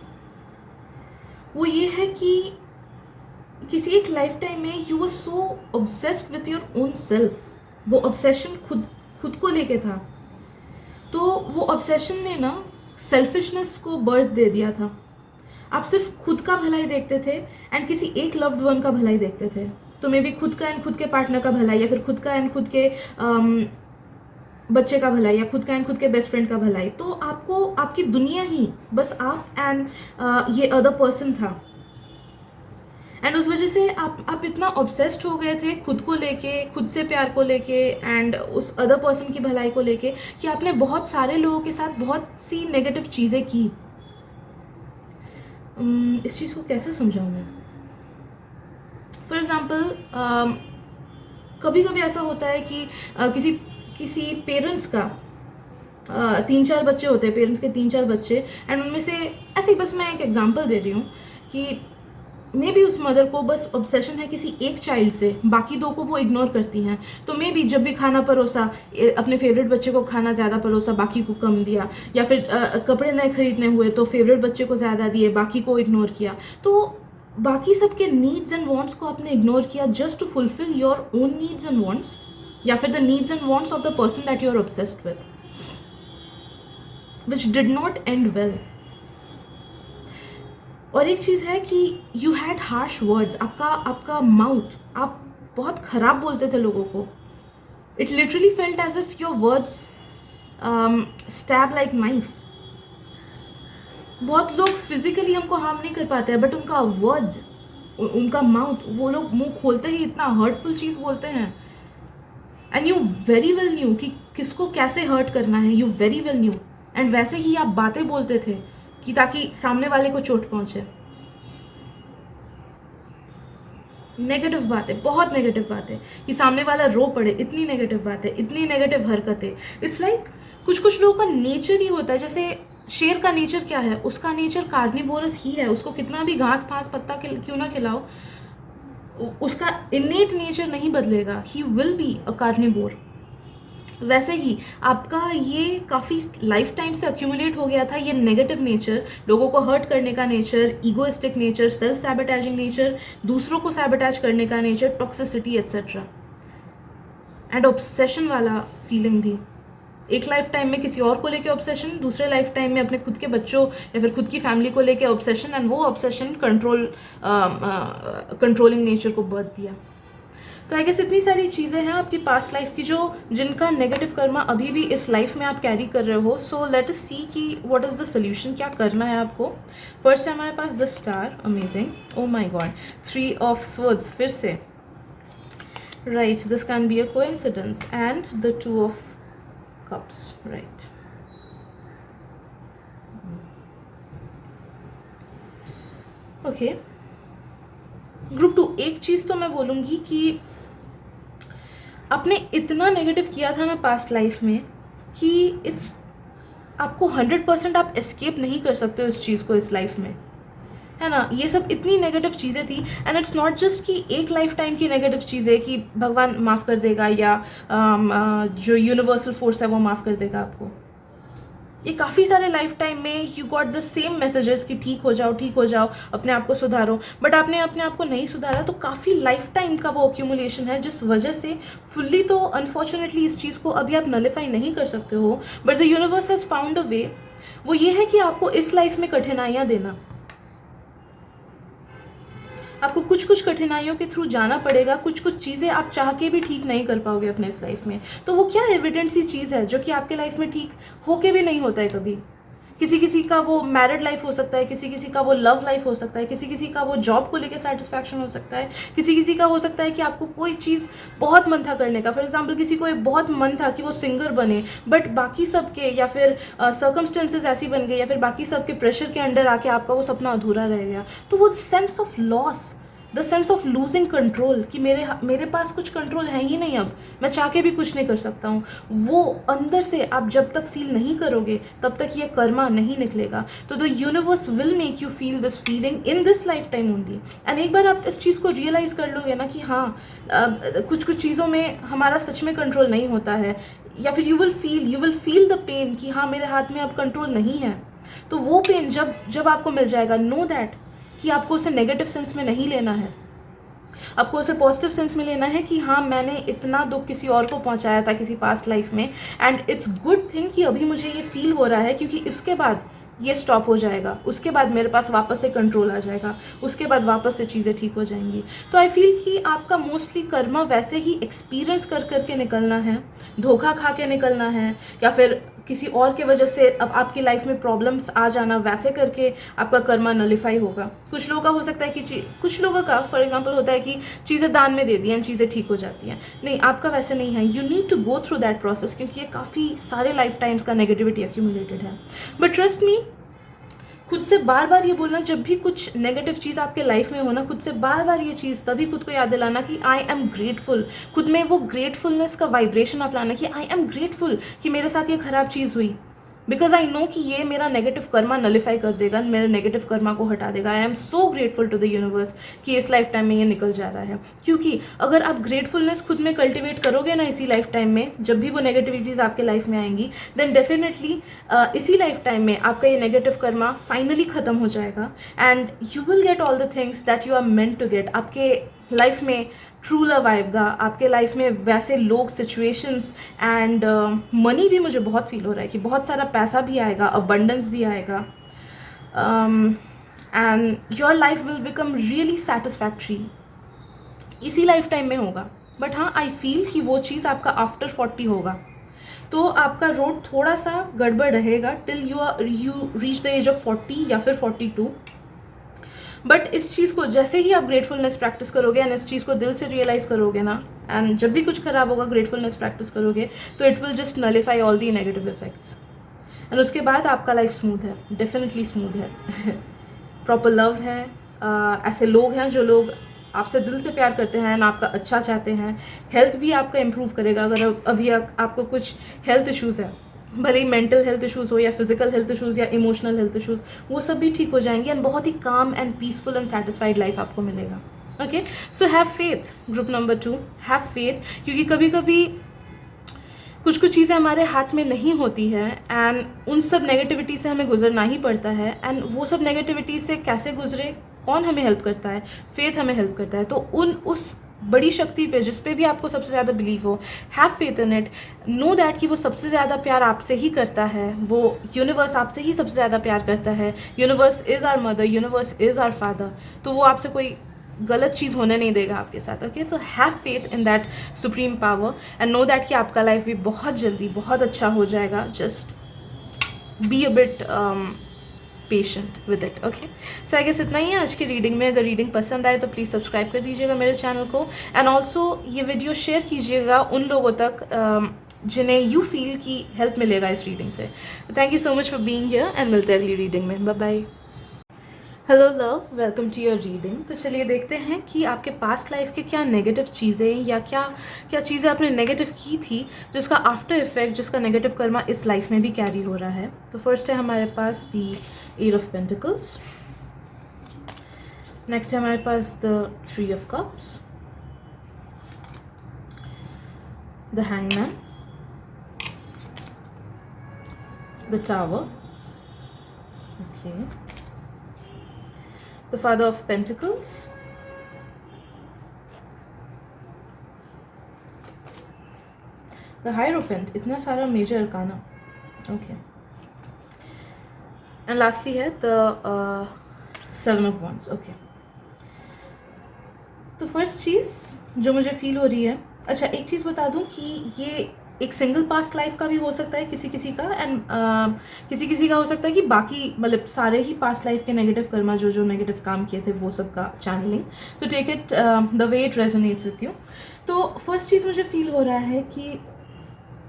वो ये है कि किसी एक लाइफ टाइम में you were so obsessed with your own self. वो ऑब्सेशन खुद को लेके था। तो वो ऑब्सेशन ने ना सेल्फिशनेस को बर्थ दे दिया था। आप सिर्फ खुद का भलाई देखते थे एंड किसी एक लव्ड वन का भलाई देखते थे। तो मे बी खुद का एंड खुद के पार्टनर का भलाई, या फिर खुद का एंड खुद के बच्चे का भलाई, या खुद का एंड खुद के बेस्ट फ्रेंड का भलाई। तो आपको आपकी दुनिया ही बस आप एंड ये अदर पर्सन था। एंड उस वजह से आप इतना ऑब्सेस्ड हो गए थे खुद को लेके, खुद से प्यार को लेके एंड उस अदर पर्सन की भलाई को लेके, कि आपने बहुत सारे लोगों के साथ बहुत सी नेगेटिव चीज़ें की। इस चीज़ को कैसे समझाऊँ मैं? फॉर एग्ज़ाम्पल, कभी कभी ऐसा होता है कि किसी पेरेंट्स का 3-4 बच्चे होते हैं, पेरेंट्स के 3-4 बच्चे, एंड उनमें से ऐसे ही बस मैं एक एग्जांपल दे रही हूँ कि मे बी उस मदर को बस ऑब्सेशन है किसी एक चाइल्ड से, बाकी दो को वो इग्नोर करती हैं। तो मे बी जब भी खाना परोसा, अपने फेवरेट बच्चे को खाना ज़्यादा परोसा, बाकी को कम दिया, या फिर कपड़े नए खरीदने हुए तो फेवरेट बच्चे को ज़्यादा दिए, बाकी को इग्नोर किया। तो बाकी सबके नीड्स एंड वांट्स को आपने इग्नोर किया just to fulfill your own needs and wants, या फिर the needs and wants of the person that you are obsessed with, which did not end well. और एक चीज़ है कि यू हैड हार्श वर्ड्स, आपका माउथ, आप बहुत ख़राब बोलते थे लोगों को। It literally felt as if your words stab like knife. बहुत लोग फिजिकली हमको हार्म नहीं कर पाते हैं, बट उनका वर्ड, उनका माउथ, वो लोग मुंह खोलते ही इतना हर्टफुल चीज़ बोलते हैं। And you very well new कि किसको कैसे हर्ट करना है, you very well new. And वैसे ही आप बातें बोलते थे कि ताकि सामने वाले को चोट पहुंचे। नेगेटिव बातें, बहुत नेगेटिव बातें, कि सामने वाला रो पड़े, इतनी नेगेटिव बातें, इतनी नेगेटिव हरकतें। इट्स लाइक कुछ कुछ लोगों का नेचर ही होता है। जैसे शेर का नेचर क्या है? उसका नेचर कार्निवोरस ही है। उसको कितना भी घास फांस पत्ता क्यों ना खिलाओ, उसका इनेट नेचर नहीं बदलेगा। He will be a carnivore. वैसे ही आपका ये काफ़ी लाइफ टाइम से अक्यूमुलेट हो गया था, ये नेगेटिव नेचर, लोगों को हर्ट करने का nature, egoistic nature, self sabotaging nature, दूसरों को सैबोटैज करने का nature, toxicity etcetera, and obsession वाला फीलिंग भी। एक लाइफ टाइम में किसी और को लेके ऑब्सेशन, दूसरे लाइफ टाइम में अपने खुद के बच्चों या फिर खुद की फैमिली को लेके ऑब्सेशन, एंड वो ऑब्सेशन कंट्रोलिंग नेचर को बर्थ दिया। तो आई गेस इतनी सारी चीज़ें हैं आपकी पास्ट लाइफ की जिनका नेगेटिव कर्मा अभी भी इस लाइफ में आप कैरी कर रहे हो। सो लेट अस सी कि व्हाट इज़ द सोल्यूशन, क्या करना है आपको। फर्स्ट है हमारे पास the star, amazing, oh my god, 3 of swords फिर से, right, this can be a coincidence, and the 2 of cups, right. Okay, group 2, एक चीज़ तो मैं बोलूँगी कि आपने इतना नेगेटिव किया था मैं पास्ट लाइफ में कि इट्स आपको 100% आप एस्केप नहीं कर सकते हो इस चीज़ को इस लाइफ में, है ना। ये सब इतनी नेगेटिव चीज़ें थी, एंड इट्स नॉट जस्ट कि एक लाइफ टाइम की नेगेटिव चीज़ें कि भगवान माफ़ कर देगा या जो यूनिवर्सल फोर्स है वो माफ़ कर देगा आपको। ये काफ़ी सारे लाइफ टाइम में you got the same messages कि ठीक हो जाओ, अपने आप को सुधारो, बट आपने अपने आप को नहीं सुधारा। तो काफ़ी लाइफ टाइम का वो एक्यूमुलेशन है जिस वजह से फुल्ली तो अनफॉर्चुनेटली इस चीज़ को अभी आप नलिफाई नहीं कर सकते हो, but the universe has found a way. वो ये है कि आपको इस लाइफ में कठिनाइयाँ देना, आपको कुछ कुछ कठिनाइयों के थ्रू जाना पड़ेगा, कुछ कुछ चीज़ें आप चाह के भी ठीक नहीं कर पाओगे अपने इस लाइफ में। तो वो क्या एविडेंट सी चीज़ है जो कि आपके लाइफ में ठीक होके भी नहीं होता है कभी। किसी किसी का वो मैरिड लाइफ हो सकता है, किसी किसी का वो लव लाइफ हो सकता है, किसी किसी का वो जॉब को लेकर सेटिस्फैक्शन हो सकता है, किसी किसी का हो सकता है कि आपको कोई चीज़ बहुत मन था करने का। फॉर एग्जांपल, किसी को बहुत मन था कि वो सिंगर बने, बट बाकी सबके या फिर सर्कमस्टेंसेस ऐसी बन गई या फिर बाकी सबके प्रेशर के अंडर आके आपका वो सपना अधूरा रह गया। तो वो sense of loss, the sense of losing control, कि मेरे पास कुछ कंट्रोल है ही नहीं, अब मैं चाह के भी कुछ नहीं कर सकता हूँ, वो अंदर से आप जब तक फील नहीं करोगे तब तक ये कर्मा नहीं निकलेगा। तो the universe will make you feel this feeling in this life time only. And एक बार आप इस चीज़ को रियलाइज़ कर लोगे ना कि हाँ, कुछ कुछ चीज़ों में हमारा सच में कंट्रोल नहीं होता है, या फिर you will feel the pain कि हाँ मेरे हाथ में अब कंट्रोल नहीं है। तो वो पेन जब आपको मिल जाएगा, नो दैट कि आपको उसे नेगेटिव सेंस में नहीं लेना है। आपको उसे पॉजिटिव सेंस में लेना है कि हाँ मैंने इतना दुख किसी और को पहुंचाया था किसी पास्ट लाइफ में, एंड इट्स गुड थिंग कि अभी मुझे ये फील हो रहा है, क्योंकि इसके बाद ये स्टॉप हो जाएगा, उसके बाद मेरे पास वापस से कंट्रोल आ जाएगा, उसके बाद वापस से चीज़ें ठीक हो जाएंगी। तो आई फील कि आपका मोस्टली कर्मा वैसे ही एक्सपीरियंस कर करके निकलना है, धोखा खा के निकलना है, या फिर किसी और के वजह से अब आपकी लाइफ में प्रॉब्लम्स आ जाना, वैसे करके आपका कर्मा नलिफाई होगा। कुछ लोगों का हो सकता है कि कुछ लोगों का फॉर एग्जांपल होता है कि चीज़ें दान में दे दी हैं, चीज़ें ठीक हो जाती हैं। नहीं, आपका वैसे नहीं है। You need to go through that process, क्योंकि ये काफ़ी सारे लाइफ टाइम्स का नेगेटिविटी एक्यूमुलेटेड है। बट ट्रस्ट मी, खुद से बार बार ये बोलना, जब भी कुछ नेगेटिव चीज़ आपके लाइफ में हो ना, खुद से बार बार ये चीज़ तभी खुद को याद दिलाना कि आई एम ग्रेटफुल। खुद में वो ग्रेटफुलनेस का वाइब्रेशन आप लाना कि आई एम ग्रेटफुल कि मेरे साथ ये खराब चीज़ हुई, बिकॉज आई नो कि ये मेरा नेगेटिव कर्मा नलिफाई कर देगा, मेरे नेगेटिव कर्मा को हटा देगा। I am so grateful to the universe कि इस लाइफ टाइम में ये निकल जा रहा है। क्योंकि अगर आप ग्रेटफुलनेस खुद में कल्टिवेट करोगे ना इसी लाइफ टाइम में, जब भी वो नेगेटिविटीज़ आपके लाइफ में आएंगी, देन डेफिनेटली इसी लाइफ टाइम में आपका ये नेगेटिव कर्मा फाइनली ख़त्म हो जाएगा, and you will get all the things that you are meant to get. आपके लाइफ में ट्रू लव आएगा, आपके लाइफ में वैसे लोग, सिचुएशंस एंड मनी भी मुझे बहुत फील हो रहा है कि बहुत सारा पैसा भी आएगा, अबंडेंस भी आएगा, and your life will become really satisfactory. इसी लाइफ टाइम में होगा, बट हाँ आई फील कि वो चीज़ आपका आफ्टर 40 होगा। तो आपका रोड थोड़ा सा गड़बड़ रहेगा till you reach the age of 40 या फिर 42। बट इस चीज़ को जैसे ही आप ग्रेटफुलनेस प्रैक्टिस करोगे एंड इस चीज़ को दिल से रियलाइज़ करोगे ना, एंड जब भी कुछ खराब होगा ग्रेटफुलनेस प्रैक्टिस करोगे, तो it will just nullify all the negative effects, and उसके बाद आपका लाइफ स्मूथ है, डेफिनेटली स्मूथ है। प्रॉपर लव है, ऐसे लोग हैं जो लोग आपसे दिल से प्यार करते हैं, आपका अच्छा चाहते हैं। हेल्थ भी आपका इम्प्रूव करेगा। अगर अभी आपको कुछ हेल्थ इश्यूज़ है, भले ही मेंटल हेल्थ इश्यूज़ हो या फिजिकल हेल्थ इश्यूज़ या इमोशनल हेल्थ इश्यूज़, वो सब भी ठीक हो जाएंगे, एंड बहुत ही काम and peaceful and satisfied life आपको मिलेगा। Okay, so have faith. Group number 2, have faith, क्योंकि कभी कभी कुछ चीज़ें हमारे हाथ में नहीं होती है, एंड उन सब नेगेटिविटी से हमें गुजरना ही पड़ता है। एंड वो सब नेगेटिविटी से कैसे गुजरे, कौन हमें हेल्प करता है? फेथ हमें हेल्प करता है। तो उस बड़ी शक्ति पे, जिस पे भी आपको सबसे ज़्यादा बिलीव हो, have faith in it. Know that कि वो सबसे ज़्यादा प्यार आपसे ही करता है, वो यूनिवर्स आपसे ही सबसे ज़्यादा प्यार करता है। Universe is our mother, universe is our father. तो वो आपसे कोई गलत चीज़ होने नहीं देगा आपके साथ। ओके, तो have faith in that supreme power, and know that कि आपका लाइफ भी बहुत जल्दी बहुत अच्छा हो जाएगा। Just be a bit patient with it. Okay, so I guess इतना ही है आज की रीडिंग में। अगर रीडिंग पसंद आए तो प्लीज़ सब्सक्राइब कर दीजिएगा मेरे चैनल को, एंड ऑल्सो ये वीडियो शेयर कीजिएगा उन लोगों तक जिन्हें यू फील कि हेल्प मिलेगा इस रीडिंग से। Thank you so much for being here, and मिलते हैं अगली रीडिंग में। Bye bye. Hello love, welcome to your reading. तो चलिए देखते हैं कि आपके पास्ट लाइफ के क्या नेगेटिव चीज़ें या क्या चीज़ें आपने नेगेटिव की थी, जिसका आफ्टर इफेक्ट, जिसका नेगेटिव कर्मा इस लाइफ में भी कैरी हो रहा है। तो फर्स्ट है हमारे पास द 8 ऑफ पेंटिकल्स, नेक्स्ट है हमारे पास the 3 of cups, the hangman, the tower, okay, the Father of Pentacles, the Hierophant, इतना सारा major arcana, okay, and lastly है द 7 of Wands, ओके। तो फर्स्ट चीज़ जो मुझे फील हो रही है, अच्छा एक चीज़ बता दूं कि ये एक सिंगल पास्ट लाइफ का भी हो सकता है किसी किसी का, एंड किसी किसी का हो सकता है कि बाकी मतलब सारे ही पास्ट लाइफ के नेगेटिव कर्मा जो नेगेटिव काम किए थे वो सब का चैनलिंग। तो take it the way it resonates with you. तो फर्स्ट चीज़ मुझे फील हो रहा है कि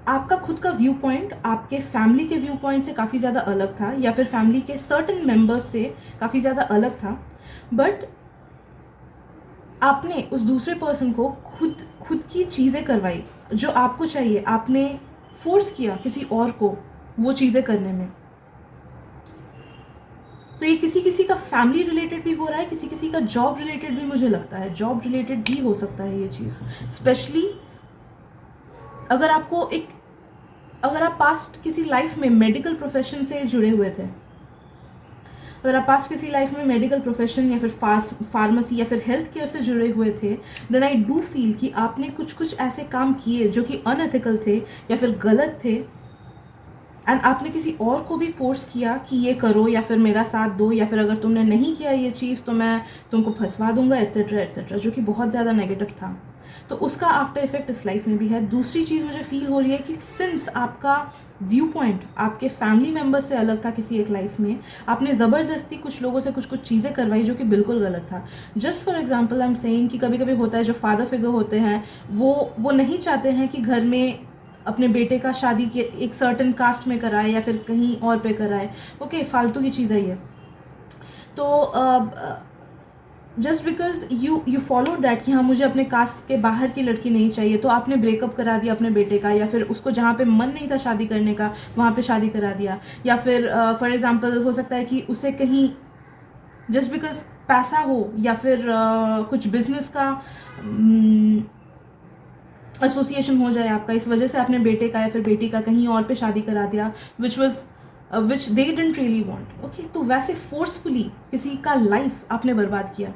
आपका खुद का व्यू पॉइंट आपके फैमिली के व्यू पॉइंट से काफ़ी ज़्यादा अलग था, या फिर फैमिली के सर्टन मेम्बर्स से काफ़ी ज़्यादा अलग था, बट आपने उस दूसरे पर्सन को खुद की चीज़ें करवाई जो आपको चाहिए, आपने फोर्स किया किसी और को वो चीज़ें करने में। तो ये किसी किसी का फैमिली रिलेटेड भी हो रहा है, किसी किसी का जॉब रिलेटेड भी, मुझे लगता है जॉब रिलेटेड भी हो सकता है ये चीज़। स्पेशली अगर आप पास्ट किसी लाइफ में मेडिकल प्रोफेशन से जुड़े हुए थे, अगर आप पास्ट किसी लाइफ में मेडिकल प्रोफेशन या फिर फार्मेसी या फिर हेल्थ केयर से जुड़े हुए थे, देन आई डू फील कि आपने कुछ कुछ ऐसे काम किए जो कि अनएथिकल थे या फिर गलत थे, एंड आपने किसी और को भी फोर्स किया कि ये करो या फिर मेरा साथ दो, या फिर अगर तुमने नहीं किया ये चीज़ तो मैं तुमको फंसवा दूंगा, एट्सेट्रा एट्सेट्रा, जो कि बहुत ज़्यादा नेगेटिव था। तो उसका आफ्टर इफेक्ट इस लाइफ में भी है। दूसरी चीज़ मुझे फील हो रही है कि सिंस आपका व्यू पॉइंट आपके फैमिली मेम्बर्स से अलग था किसी एक लाइफ में, आपने ज़बरदस्ती कुछ लोगों से कुछ कुछ चीज़ें करवाई जो कि बिल्कुल गलत था। Just for example I am saying कि कभी कभी होता है जो फादर फिगर होते हैं वो नहीं चाहते हैं कि घर में अपने बेटे का शादी के एक सर्टन कास्ट में कराए या फिर कहीं और पे कराए। ओके, फालतू की चीज़ है ये। तो just because you follow that कि हाँ मुझे अपने कास्ट के बाहर की लड़की नहीं चाहिए, तो आपने ब्रेकअप करा दिया अपने बेटे का, या फिर उसको जहाँ पे मन नहीं था शादी करने का वहाँ पे शादी करा दिया, या फिर फॉर एग्जांपल हो सकता है कि उसे कहीं जस्ट बिकॉज पैसा हो या फिर कुछ बिजनेस का एसोसिएशन हो जाए आपका, इस वजह से आपने बेटे का या फिर बेटी का कहीं और पे शादी करा दिया which they didn't really want. Okay, तो वैसे फोर्सफुली किसी का लाइफ आपने बर्बाद किया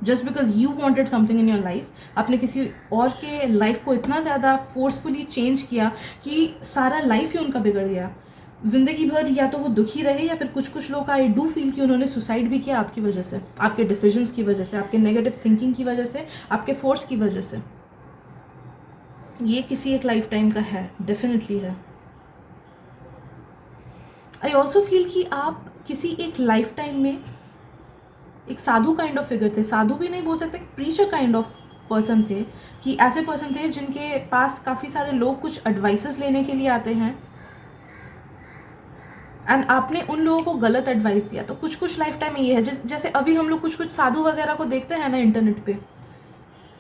just because you wanted something in your life. आपने किसी और के लाइफ को इतना ज़्यादा फोर्सफुली चेंज किया कि सारा लाइफ ही उनका बिगड़ गया। ज़िंदगी भर या तो वो दुखी रहे, या फिर कुछ कुछ लोग आई डू फील कि उन्होंने सुसाइड भी किया आपकी वजह से, आपके डिसीजंस की वजह से, आपके नेगेटिव थिंकिंग की वजह से, आपके फोर्स की वजह से। ये किसी एक लाइफ टाइम का है, डेफिनेटली है। आई ऑल्सो फील कि आप किसी एक लाइफ टाइम में एक साधु काइंड ऑफ फिगर थे, साधु भी नहीं बोल सकते, प्रीचर काइंड ऑफ पर्सन थे, कि ऐसे पर्सन थे जिनके पास काफ़ी सारे लोग कुछ एडवाइसेस लेने के लिए आते हैं, एंड आपने उन लोगों को गलत एडवाइस दिया। तो कुछ कुछ लाइफ टाइम में ये है, जैसे अभी हम लोग कुछ कुछ साधु वगैरह को देखते हैं ना इंटरनेट पे,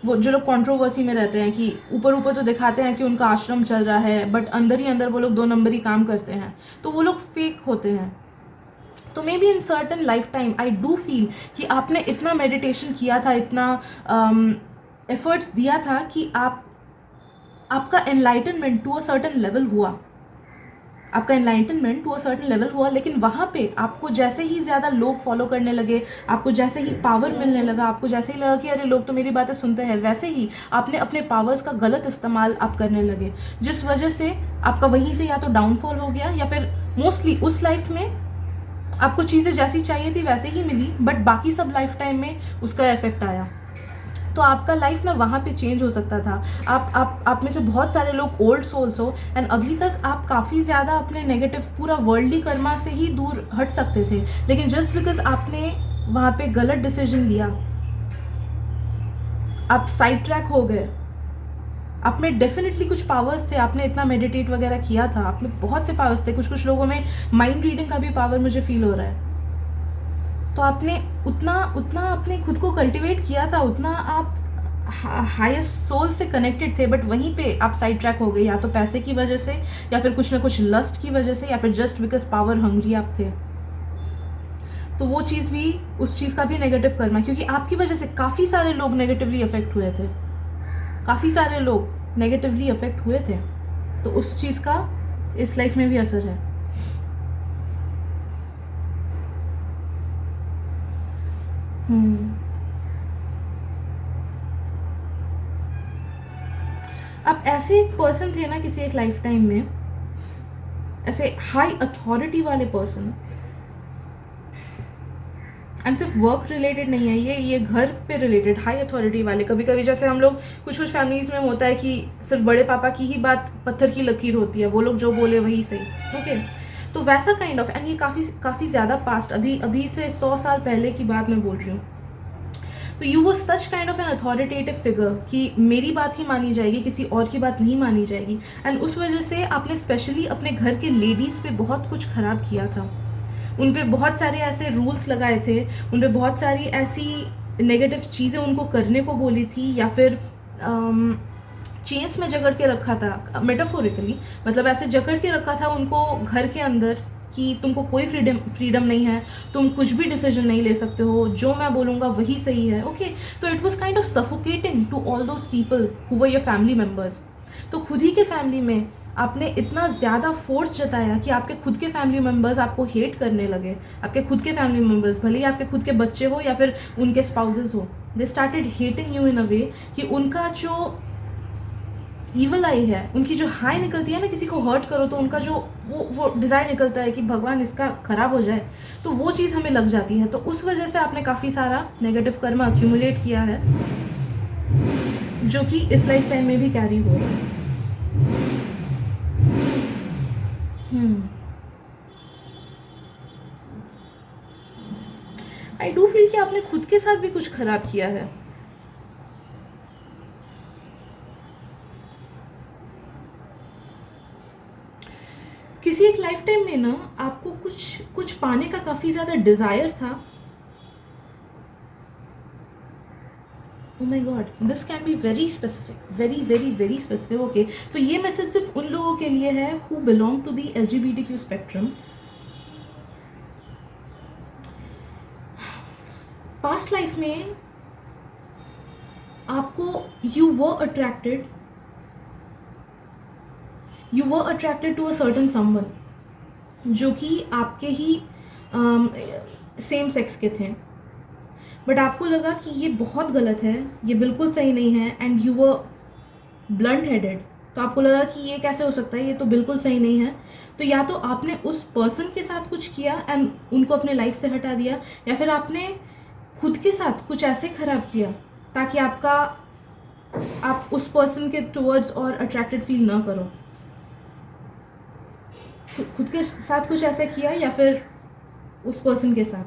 वो जो लोग कंट्रोवर्सी में रहते हैं कि ऊपर ऊपर तो दिखाते हैं कि उनका आश्रम चल रहा है, बट अंदर ही अंदर वो लोग 2 नंबरी काम करते हैं, तो वो लोग फेक होते हैं। तो may be in certain life time I do feel कि आपने इतना मेडिटेशन किया था, इतना एफर्ट्स दिया था कि आपका enlightenment to a certain level हुआ, आपका enlightenment to a certain level हुआ, लेकिन वहाँ पे आपको जैसे ही ज़्यादा लोग फॉलो करने लगे, आपको जैसे ही पावर मिलने लगा, आपको जैसे ही लगा कि अरे लोग तो मेरी बातें सुनते हैं, वैसे ही आपने अपने पावर्स का गलत इस्तेमाल आप करने लगे, जिस वजह से आपका वहीं से या तो डाउनफॉल हो गया, या फिर मोस्टली उस लाइफ में आपको चीज़ें जैसी चाहिए थी वैसे ही मिली, बट बाकी सब लाइफ टाइम में उसका इफेक्ट आया। तो आपका लाइफ ना वहाँ पे चेंज हो सकता था। आप में से बहुत सारे लोग ओल्ड सोल्स हो, एंड अभी तक आप काफ़ी ज़्यादा अपने नेगेटिव पूरा वर्ल्डली कर्मा से ही दूर हट सकते थे, लेकिन जस्ट बिकॉज आपने वहाँ पे गलत डिसीजन लिया, आप साइड ट्रैक हो गए। आप में डेफिनेटली कुछ पावर्स थे, आपने इतना मेडिटेट वगैरह किया था, आप में बहुत से पावर्स थे, कुछ कुछ लोगों में माइंड रीडिंग का भी पावर मुझे फील हो रहा है। तो आपने उतना अपने खुद को कल्टिवेट किया था, उतना आप हाईएस्ट सोल से कनेक्टेड थे, बट वहीं पे आप साइड ट्रैक हो गए, या तो पैसे की वजह से, या फिर कुछ ना कुछ लस्ट की वजह से, या फिर जस्ट बिकॉज पावर हंग्री आप थे। तो वो चीज़ भी, उस चीज़ का भी नेगेटिव कर्मा, क्योंकि आपकी वजह से काफ़ी सारे लोग नेगेटिवली अफेक्ट हुए थे, काफ़ी सारे लोग नेगेटिवली अफेक्ट हुए थे। तो उस चीज़ का इस लाइफ में भी असर है। अब ऐसे एक पर्सन थे ना किसी एक लाइफ टाइम में, ऐसे हाई अथॉरिटी वाले पर्सन, एंड सिर्फ वर्क रिलेटेड नहीं है ये घर पे रिलेटेड, हाई अथॉरिटी वाले। कभी कभी जैसे हम लोग कुछ फैमिलीज में होता है कि सिर्फ बड़े पापा की ही बात पत्थर की लकीर होती है, वो लोग जो बोले वही सही। ओके, तो वैसा काइंड ऑफ, एंड ये काफ़ी ज़्यादा पास्ट, अभी से 100 साल पहले की बात मैं बोल रही हूँ। तो यू वो such kind of N authoritative figure कि मेरी बात ही मानी जाएगी, किसी और की बात नहीं मानी जाएगी, एंड उस वजह से आपने स्पेशली अपने घर के लेडीज़ पे बहुत कुछ ख़राब किया था। उन पे बहुत सारे ऐसे रूल्स लगाए थे, उन पे बहुत सारी ऐसी नेगेटिव चीज़ें उनको करने को बोली थी, या फिर चेन्स में जकड़ के रखा था, मेटाफोरिकली, मतलब ऐसे जकड़ के रखा था उनको घर के अंदर कि तुमको कोई फ्रीडम नहीं है, तुम कुछ भी डिसीजन नहीं ले सकते हो, जो मैं बोलूँगा वही सही है। ओके, तो it was kind of suffocating to all those people who were your family members. तो खुद ही के फैमिली में आपने इतना ज़्यादा फोर्स जताया कि आपके खुद के फैमिली मेम्बर्स आपको हेट करने लगे। आपके खुद के फैमिली मेम्बर्स, भले ही आपके खुद के बच्चे हो या फिर उनके स्पाउसेस हो, they started hating you in a way कि उनका जो ईवल आई है, उनकी जो हाई निकलती है ना, किसी को हर्ट करो तो उनका जो वो डिज़ायर निकलता है कि भगवान इसका ख़राब हो जाए, तो वो चीज़ हमें लग जाती है। तो उस वजह से आपने काफ़ी सारा नेगेटिव कर्म अक्यूमुलेट किया है, जो कि इस लाइफ टाइम में भी कैरी हो रहा है। आई डू फील कि आपने खुद के साथ भी कुछ खराब किया है। किसी एक लाइफ टाइम में ना आपको कुछ पाने का काफ़ी ज़्यादा डिज़ायर था। Oh my God, this can be very specific, very very very specific. Okay, तो ये मैसेज सिर्फ उन लोगों के लिए है who belong to the LGBTQ spectrum. Past life में आपको you were attracted to a certain someone जो कि आपके ही सेम सेक्स के थे, बट आपको लगा कि ये बहुत गलत है, ये बिल्कुल सही नहीं है, and you were blunt headed. तो आपको लगा कि ये कैसे हो सकता है, ये तो बिल्कुल सही नहीं है। तो या तो आपने उस पर्सन के साथ कुछ किया एंड उनको अपने लाइफ से हटा दिया, या फिर आपने खुद के साथ कुछ ऐसे खराब किया ताकि आप उस पर्सन के टुवर्ड्स और अट्रैक्टेड फील ना करो। खुद के साथ कुछ ऐसा किया या फिर उस पर्सन के साथ,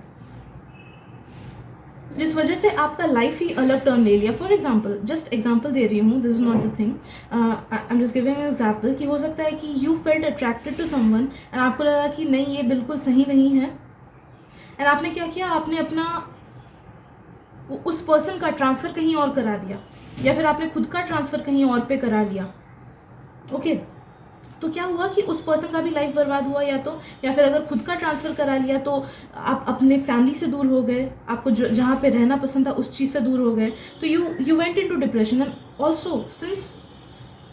जिस वजह से आपका लाइफ ही अलग टर्न ले लिया। फॉर एग्जाम्पल, जस्ट एग्जाम्पल दे रही हूँ, this is not the thing, I am just giving an example कि हो सकता है कि you felt attracted to someone and आपको लगा कि नहीं ये बिल्कुल सही नहीं है, एंड आपने क्या किया, आपने अपना उस पर्सन का ट्रांसफ़र कहीं और करा दिया, या फिर आपने खुद का ट्रांसफ़र कहीं और पे करा दिया। ओके, तो क्या हुआ कि उस पर्सन का भी लाइफ बर्बाद हुआ, या फिर अगर खुद का ट्रांसफ़र करा लिया तो आप अपने फैमिली से दूर हो गए, आपको जहाँ पे रहना पसंद था उस चीज़ से दूर हो गए, तो you went into depression. And also since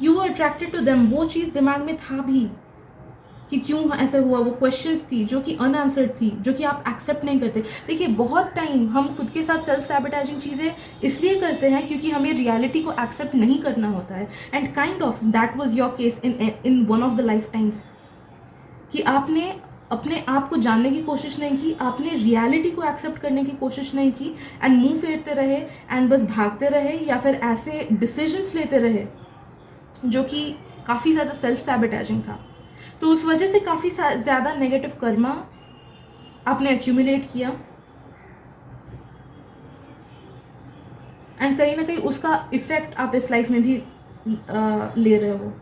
you were attracted to them, वो चीज़ दिमाग में था भी कि क्यों ऐसा हुआ, वो क्वेश्चंस थी जो कि अनआंसर्ड थी, जो कि आप एक्सेप्ट नहीं करते। देखिए, बहुत टाइम हम खुद के साथ सेल्फ सैबोटेजिंग चीज़ें इसलिए करते हैं क्योंकि हमें रियलिटी को एक्सेप्ट नहीं करना होता है, and kind of that was your case in one of the life times, कि आपने अपने आप को जानने की कोशिश नहीं की, आपने रियलिटी को एक्सेप्ट करने की कोशिश नहीं की, एंड मुंह फेरते रहे एंड बस भागते रहे, या फिर ऐसे डिसीजंस लेते रहे जो कि काफ़ी ज़्यादा सेल्फ सैबोटेजिंग था। तो उस वजह से काफ़ी ज़्यादा नेगेटिव कर्मा आपने एक्यूमुलेट किया, एंड कहीं ना कहीं उसका इफेक्ट आप इस लाइफ में भी ले रहे हो।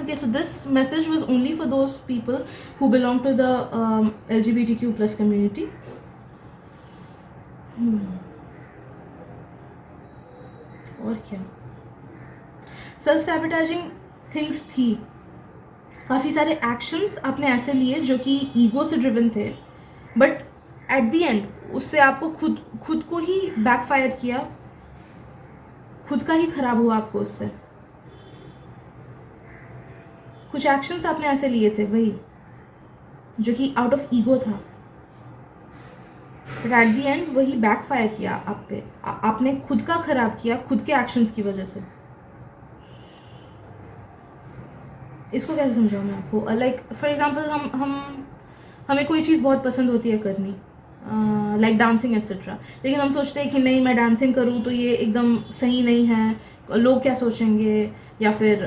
Okay, so this message was only for those people who belong to the LGBTQ+ community. और क्या सेल्फ सैबोटेजिंग थिंग्स थी, काफ़ी सारे एक्शंस आपने ऐसे लिए जो कि ईगो से ड्रिवन थे, बट एट द एंड उससे आपको खुद को ही बैकफायर किया, खुद का ही खराब हुआ आपको उससे। कुछ एक्शंस आपने ऐसे लिए थे वही जो कि आउट ऑफ ईगो था, बट एट द एंड वही बैकफायर किया आप पे, आपने खुद का खराब किया खुद के एक्शंस की वजह से। इसको कैसे समझाऊँ मैं आपको? लाइक फॉर एग्जांपल हमें कोई चीज़ बहुत पसंद होती है करनी, लाइक डांसिंग एट्सेट्रा, लेकिन हम सोचते हैं कि नहीं मैं डांसिंग करूँ तो ये एकदम सही नहीं है, लोग क्या सोचेंगे, या फिर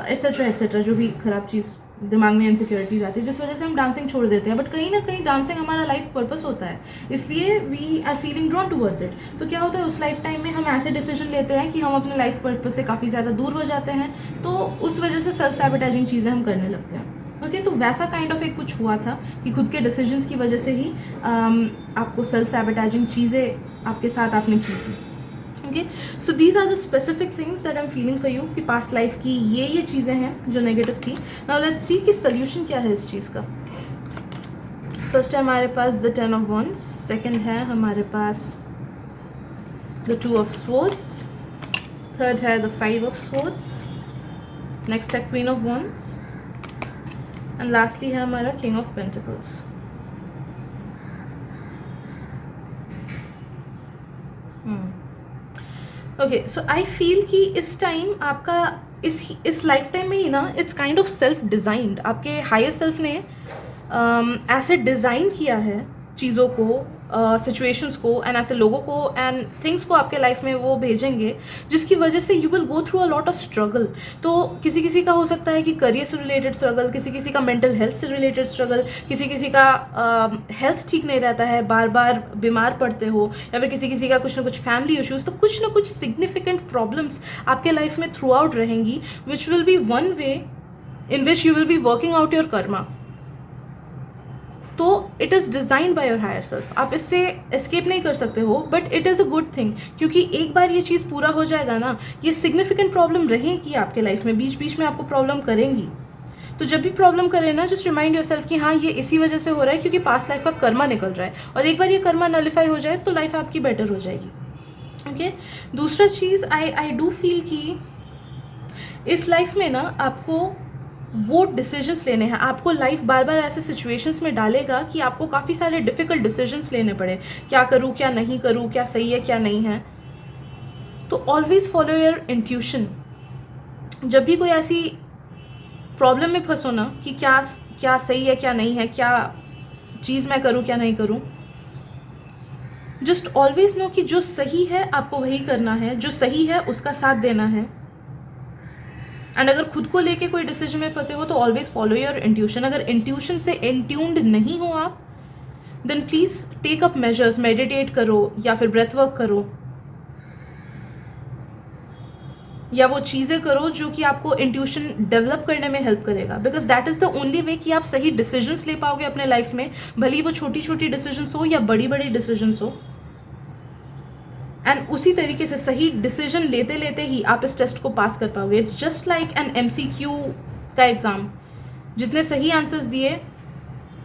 एट्सेट्रा एट्सेट्रा, जो भी ख़राब चीज़ दिमाग में इनसिक्योरिटीज आती है, जिस वजह से हम डांसिंग छोड़ देते हैं। बट कहीं ना कहीं डांसिंग हमारा लाइफ पर्पस होता है, इसलिए we are feeling drawn towards it. तो क्या होता है उस लाइफ टाइम में हम ऐसे डिसीजन लेते हैं कि हम अपने लाइफ पर्पस से काफ़ी ज़्यादा दूर हो जाते हैं, तो उस वजह से सेल्फ सैबोटेजिंग चीज़ें हम करने लगते हैं। ओके, तो वैसा काइंड ऑफ एक कुछ हुआ था कि खुद के डिसीजंस की वजह से ही आपको सेल्फ सैबोटेजिंग चीज़ें आपके साथ आपने की थी। Okay, so these are the specific things that I am feeling for you कि पास्ट लाइफ की ये चीज़ें हैं जो नेगेटिव थी। नाउ लेट्स सी कि सोल्यूशन क्या है इस चीज़ का। फर्स्ट है हमारे पास द 10 of Wands, सेकेंड है हमारे पास द 2 of Swords, थर्ड है द 5 of Swords, नेक्स्ट है queen of wands and lastly है हमारा king of pentacles. Okay, so I feel कि इस टाइम आपका इस लाइफ टाइम में ही ना it's kind of self designed. आपके हायर सेल्फ ने ऐसे डिज़ाइन किया है चीज़ों को, सिचुएशंस को एंड ऐसे लोगों को एंड थिंग्स को आपके लाइफ में वो भेजेंगे जिसकी वजह से you will go through a lot of struggle. तो किसी किसी का हो सकता है कि करियर से रिलेटेड स्ट्रगल, किसी किसी का मेंटल हेल्थ से रिलेटेड स्ट्रगल, किसी किसी का हेल्थ ठीक नहीं रहता है, बार बार बीमार पड़ते हो, या फिर किसी किसी का कुछ ना कुछ फैमिली इश्यूज़। तो कुछ ना कुछ सिग्निफिकेंट प्रॉब्लम्स आपके लाइफ में थ्रू आउट रहेंगी which will be one way in which you will be working out your karma. तो it is designed by your higher self. आप इससे एस्केप नहीं कर सकते हो, but it is a good thing, क्योंकि एक बार ये चीज़ पूरा हो जाएगा ना, ये सिग्निफिकेंट प्रॉब्लम रहेगी आपके लाइफ में, बीच बीच में आपको प्रॉब्लम करेंगी। तो जब भी प्रॉब्लम करे ना, जस्ट रिमाइंड योर सेल्फ कि हाँ ये इसी वजह से हो रहा है क्योंकि पास्ट लाइफ का कर्मा निकल रहा है, और एक बार ये कर्मा नलिफाई हो जाए तो लाइफ आपकी बेटर हो जाएगी। ओके, दूसरा चीज़ आई डू फील कि इस लाइफ में ना आपको वो डिसीजंस लेने हैं। आपको लाइफ बार बार ऐसे सिचुएशंस में डालेगा कि आपको काफ़ी सारे डिफ़िकल्ट डिसीजंस लेने पड़े, क्या करूँ क्या नहीं करूँ, क्या सही है क्या नहीं है। तो ऑलवेज फॉलो योर इंट्यूशन। जब भी कोई ऐसी प्रॉब्लम में फंसो ना कि क्या क्या सही है क्या नहीं है, क्या चीज़ मैं करूँ क्या नहीं करूँ, जस्ट ऑलवेज नो कि जो सही है आपको वही करना है, जो सही है उसका साथ देना है। एंड अगर खुद को लेके कोई डिसीजन में फंसे हो तो ऑलवेज फॉलो योर इंट्यूशन। अगर इंट्यूशन से इंट्यून्ड नहीं हो आप, then please take up measures, meditate करो या फिर ब्रेथ वर्क करो, या वो चीज़ें करो जो कि आपको इंट्यूशन डेवलप करने में हेल्प करेगा, because that is the only way कि आप सही डिसीजंस ले पाओगे अपने लाइफ में, भले ही वो छोटी छोटी डिसीजंस हो या बड़ी बड़ी डिसीजंस हो। एंड उसी तरीके से सही डिसीजन लेते लेते ही आप इस टेस्ट को पास कर पाओगे। It's just like an MCQ का एग्ज़ाम। जितने सही आंसर्स दिए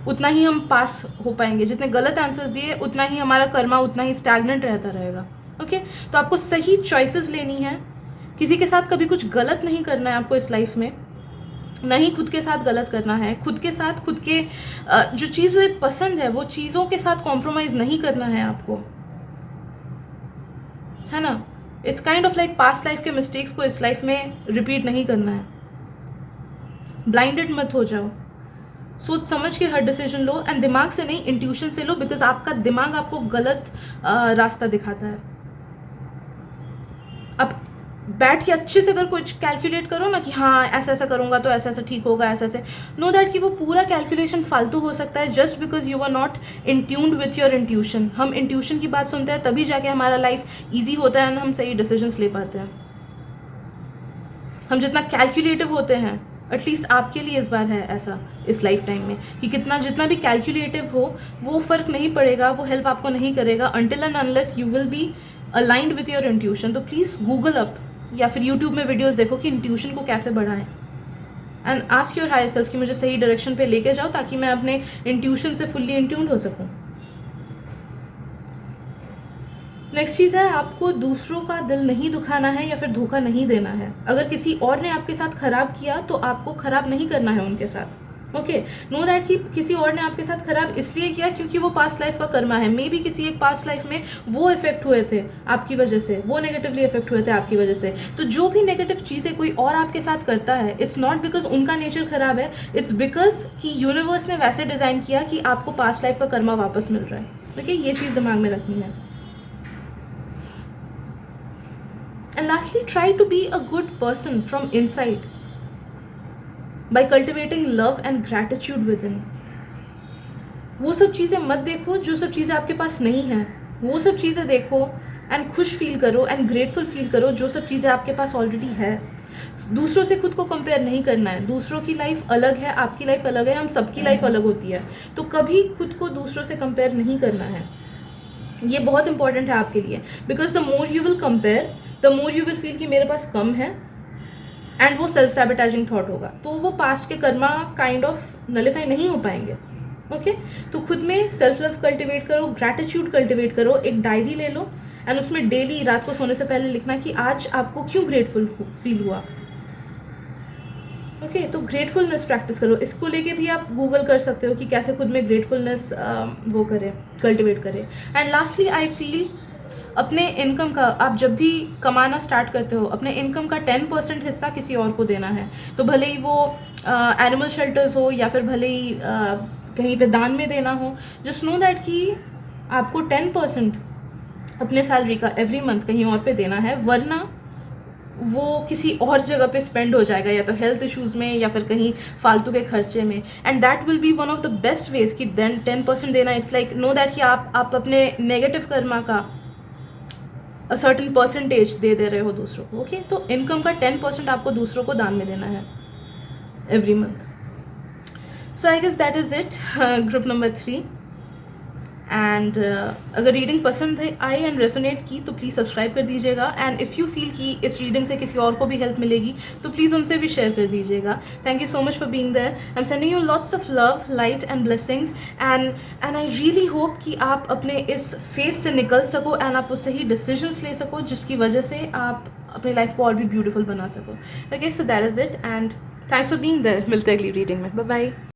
उतना ही हम पास हो पाएंगे, जितने गलत आंसर्स दिए उतना ही हमारा कर्मा उतना ही स्टैग्नेंट रहता रहेगा। ओके, तो आपको सही चॉइसेस लेनी है, किसी के साथ कभी कुछ गलत नहीं करना है आपको इस लाइफ में, नहीं खुद के साथ गलत करना है, खुद के साथ खुद के जो चीज़ें पसंद है वो चीज़ों के साथ कॉम्प्रोमाइज़ नहीं करना है आपको, है ना। It's kind of like past life के मिस्टेक्स को इस लाइफ में रिपीट नहीं करना है। ब्लाइंडेड मत हो जाओ, सोच समझ के हर डिसीजन लो, एंड दिमाग से नहीं इंट्यूशन से लो, बिकॉज आपका दिमाग आपको गलत रास्ता दिखाता है। अब बैठ के अच्छे से अगर कुछ कैलकुलेट करो ना कि हाँ ऐसा ऐसा करूँगा तो ऐसा ऐसा ठीक होगा, ऐसा ऐसे, नो दैट कि वो पूरा कैलकुलेशन फालतू हो सकता है just because you are not in tuned with your intuition. हम इंट्यूशन की बात सुनते हैं तभी जाके हमारा लाइफ ईजी होता है एंड हम सही डिसीजंस ले पाते हैं। हम जितना कैलकुलेटिव होते हैं, एटलीस्ट आपके लिए इस बार है ऐसा इस लाइफ टाइम में कि जितना भी कैलकुलेटिव हो वो फ़र्क नहीं पड़ेगा, वो हेल्प आपको नहीं करेगा until and unless you will B aligned with your intuition. तो प्लीज़ गूगल अप या फिर यूट्यूब में वीडियोस देखो कि इंट्यूशन को कैसे बढ़ाएं, and ask your higher self कि मुझे सही डायरेक्शन पे लेके जाओ ताकि मैं अपने इंट्यूशन से फुल्ली इंट्यून्ड हो सकूं। नेक्स्ट चीज़ है, आपको दूसरों का दिल नहीं दुखाना है या फिर धोखा नहीं देना है। अगर किसी और ने आपके साथ खराब किया तो आपको खराब नहीं करना है उनके साथ। ओके, नो दैट कि किसी और ने आपके साथ खराब इसलिए किया क्योंकि वो पास्ट लाइफ का कर्मा है, मे बी किसी एक पास्ट लाइफ में वो इफेक्ट हुए थे आपकी वजह से, वो नेगेटिवली इफेक्ट हुए थे आपकी वजह से। तो जो भी नेगेटिव चीज़ें कोई और आपके साथ करता है, इट्स नॉट बिकॉज उनका नेचर खराब है, इट्स बिकॉज कि यूनिवर्स ने वैसे डिज़ाइन किया कि आपको पास्ट लाइफ का कर्मा वापस मिल रहा है। ओके, ये चीज़ दिमाग में रखनी है। And lastly, try to be a good person from inside by cultivating love and gratitude within। वो सब चीज़ें मत देखो जो सब चीज़ें आपके पास नहीं हैं, वो सब चीज़ें देखो एंड खुश फील करो एंड ग्रेटफुल फील करो जो सब चीज़ें आपके पास ऑलरेडी है। दूसरों से खुद को कंपेयर नहीं करना है, दूसरों की लाइफ अलग है, आपकी लाइफ अलग है, हम सबकी लाइफ अलग होती है, तो कभी खुद को दूसरों से कंपेयर नहीं करना है। ये बहुत इंपॉर्टेंट है आपके लिए, because the more you will compare the more you will feel कि मेरे पास कम है, एंड वो सेल्फ सैबोटाइजिंग थॉट होगा, तो वो पास्ट के कर्मा काइंड ऑफ नलिफाई नहीं हो पाएंगे। ओके, तो खुद में सेल्फ लव कल्टिवेट करो, ग्रैटिट्यूड कल्टिवेट करो, एक डायरी ले लो एंड उसमें डेली रात को सोने से पहले लिखना कि आज आपको क्यों ग्रेटफुल फील हुआ। ओके तो ग्रेटफुलनेस प्रैक्टिस करो, इसको लेके भी आप गूगल कर सकते हो कि कैसे खुद में ग्रेटफुलनेस वो करें, कल्टिवेट करें। एंड लास्टली आई फील अपने इनकम का, आप जब भी कमाना स्टार्ट करते हो अपने इनकम का 10% हिस्सा किसी और को देना है। तो भले ही वो एनिमल शेल्टर्स हो या फिर भले ही कहीं पे दान में देना हो, जस्ट नो दैट कि आपको 10% अपने सैलरी का एवरी मंथ कहीं और पे देना है, वरना वो किसी और जगह पे स्पेंड हो जाएगा, या तो हेल्थ इश्यूज़ में या फिर कहीं फालतू के खर्चे में। And that will be one of the best veg कि देन 10% देना। इट्स लाइक नो दैट कि आप अपने नेगेटिव कर्मा का अ सर्टन परसेंटेज दे रहे हो दूसरों को। ओके तो इनकम का 10% आपको दूसरों को दान में देना है every month. So I guess that is it, group number 3। And अगर रीडिंग पसंद है आई एंड रेजोनेट की तो प्लीज़ सब्सक्राइब कर दीजिएगा। एंड इफ़ यू फील कि इस रीडिंग से किसी और को भी हेल्प मिलेगी तो प्लीज़ उनसे भी शेयर कर दीजिएगा। Thank you so much for being there. I am sending you lots of love, light and blessings. And I really hope कि आप अपने इस फेस से निकल सको एंड आप वो सही डिसीजंस ले सको जिसकी वजह से आप अपनी लाइफ को और भी ब्यूटीफुल बना सको। Okay so that is it and thanks for being there. मिलते हैं अगली रीडिंग में। Bye bye.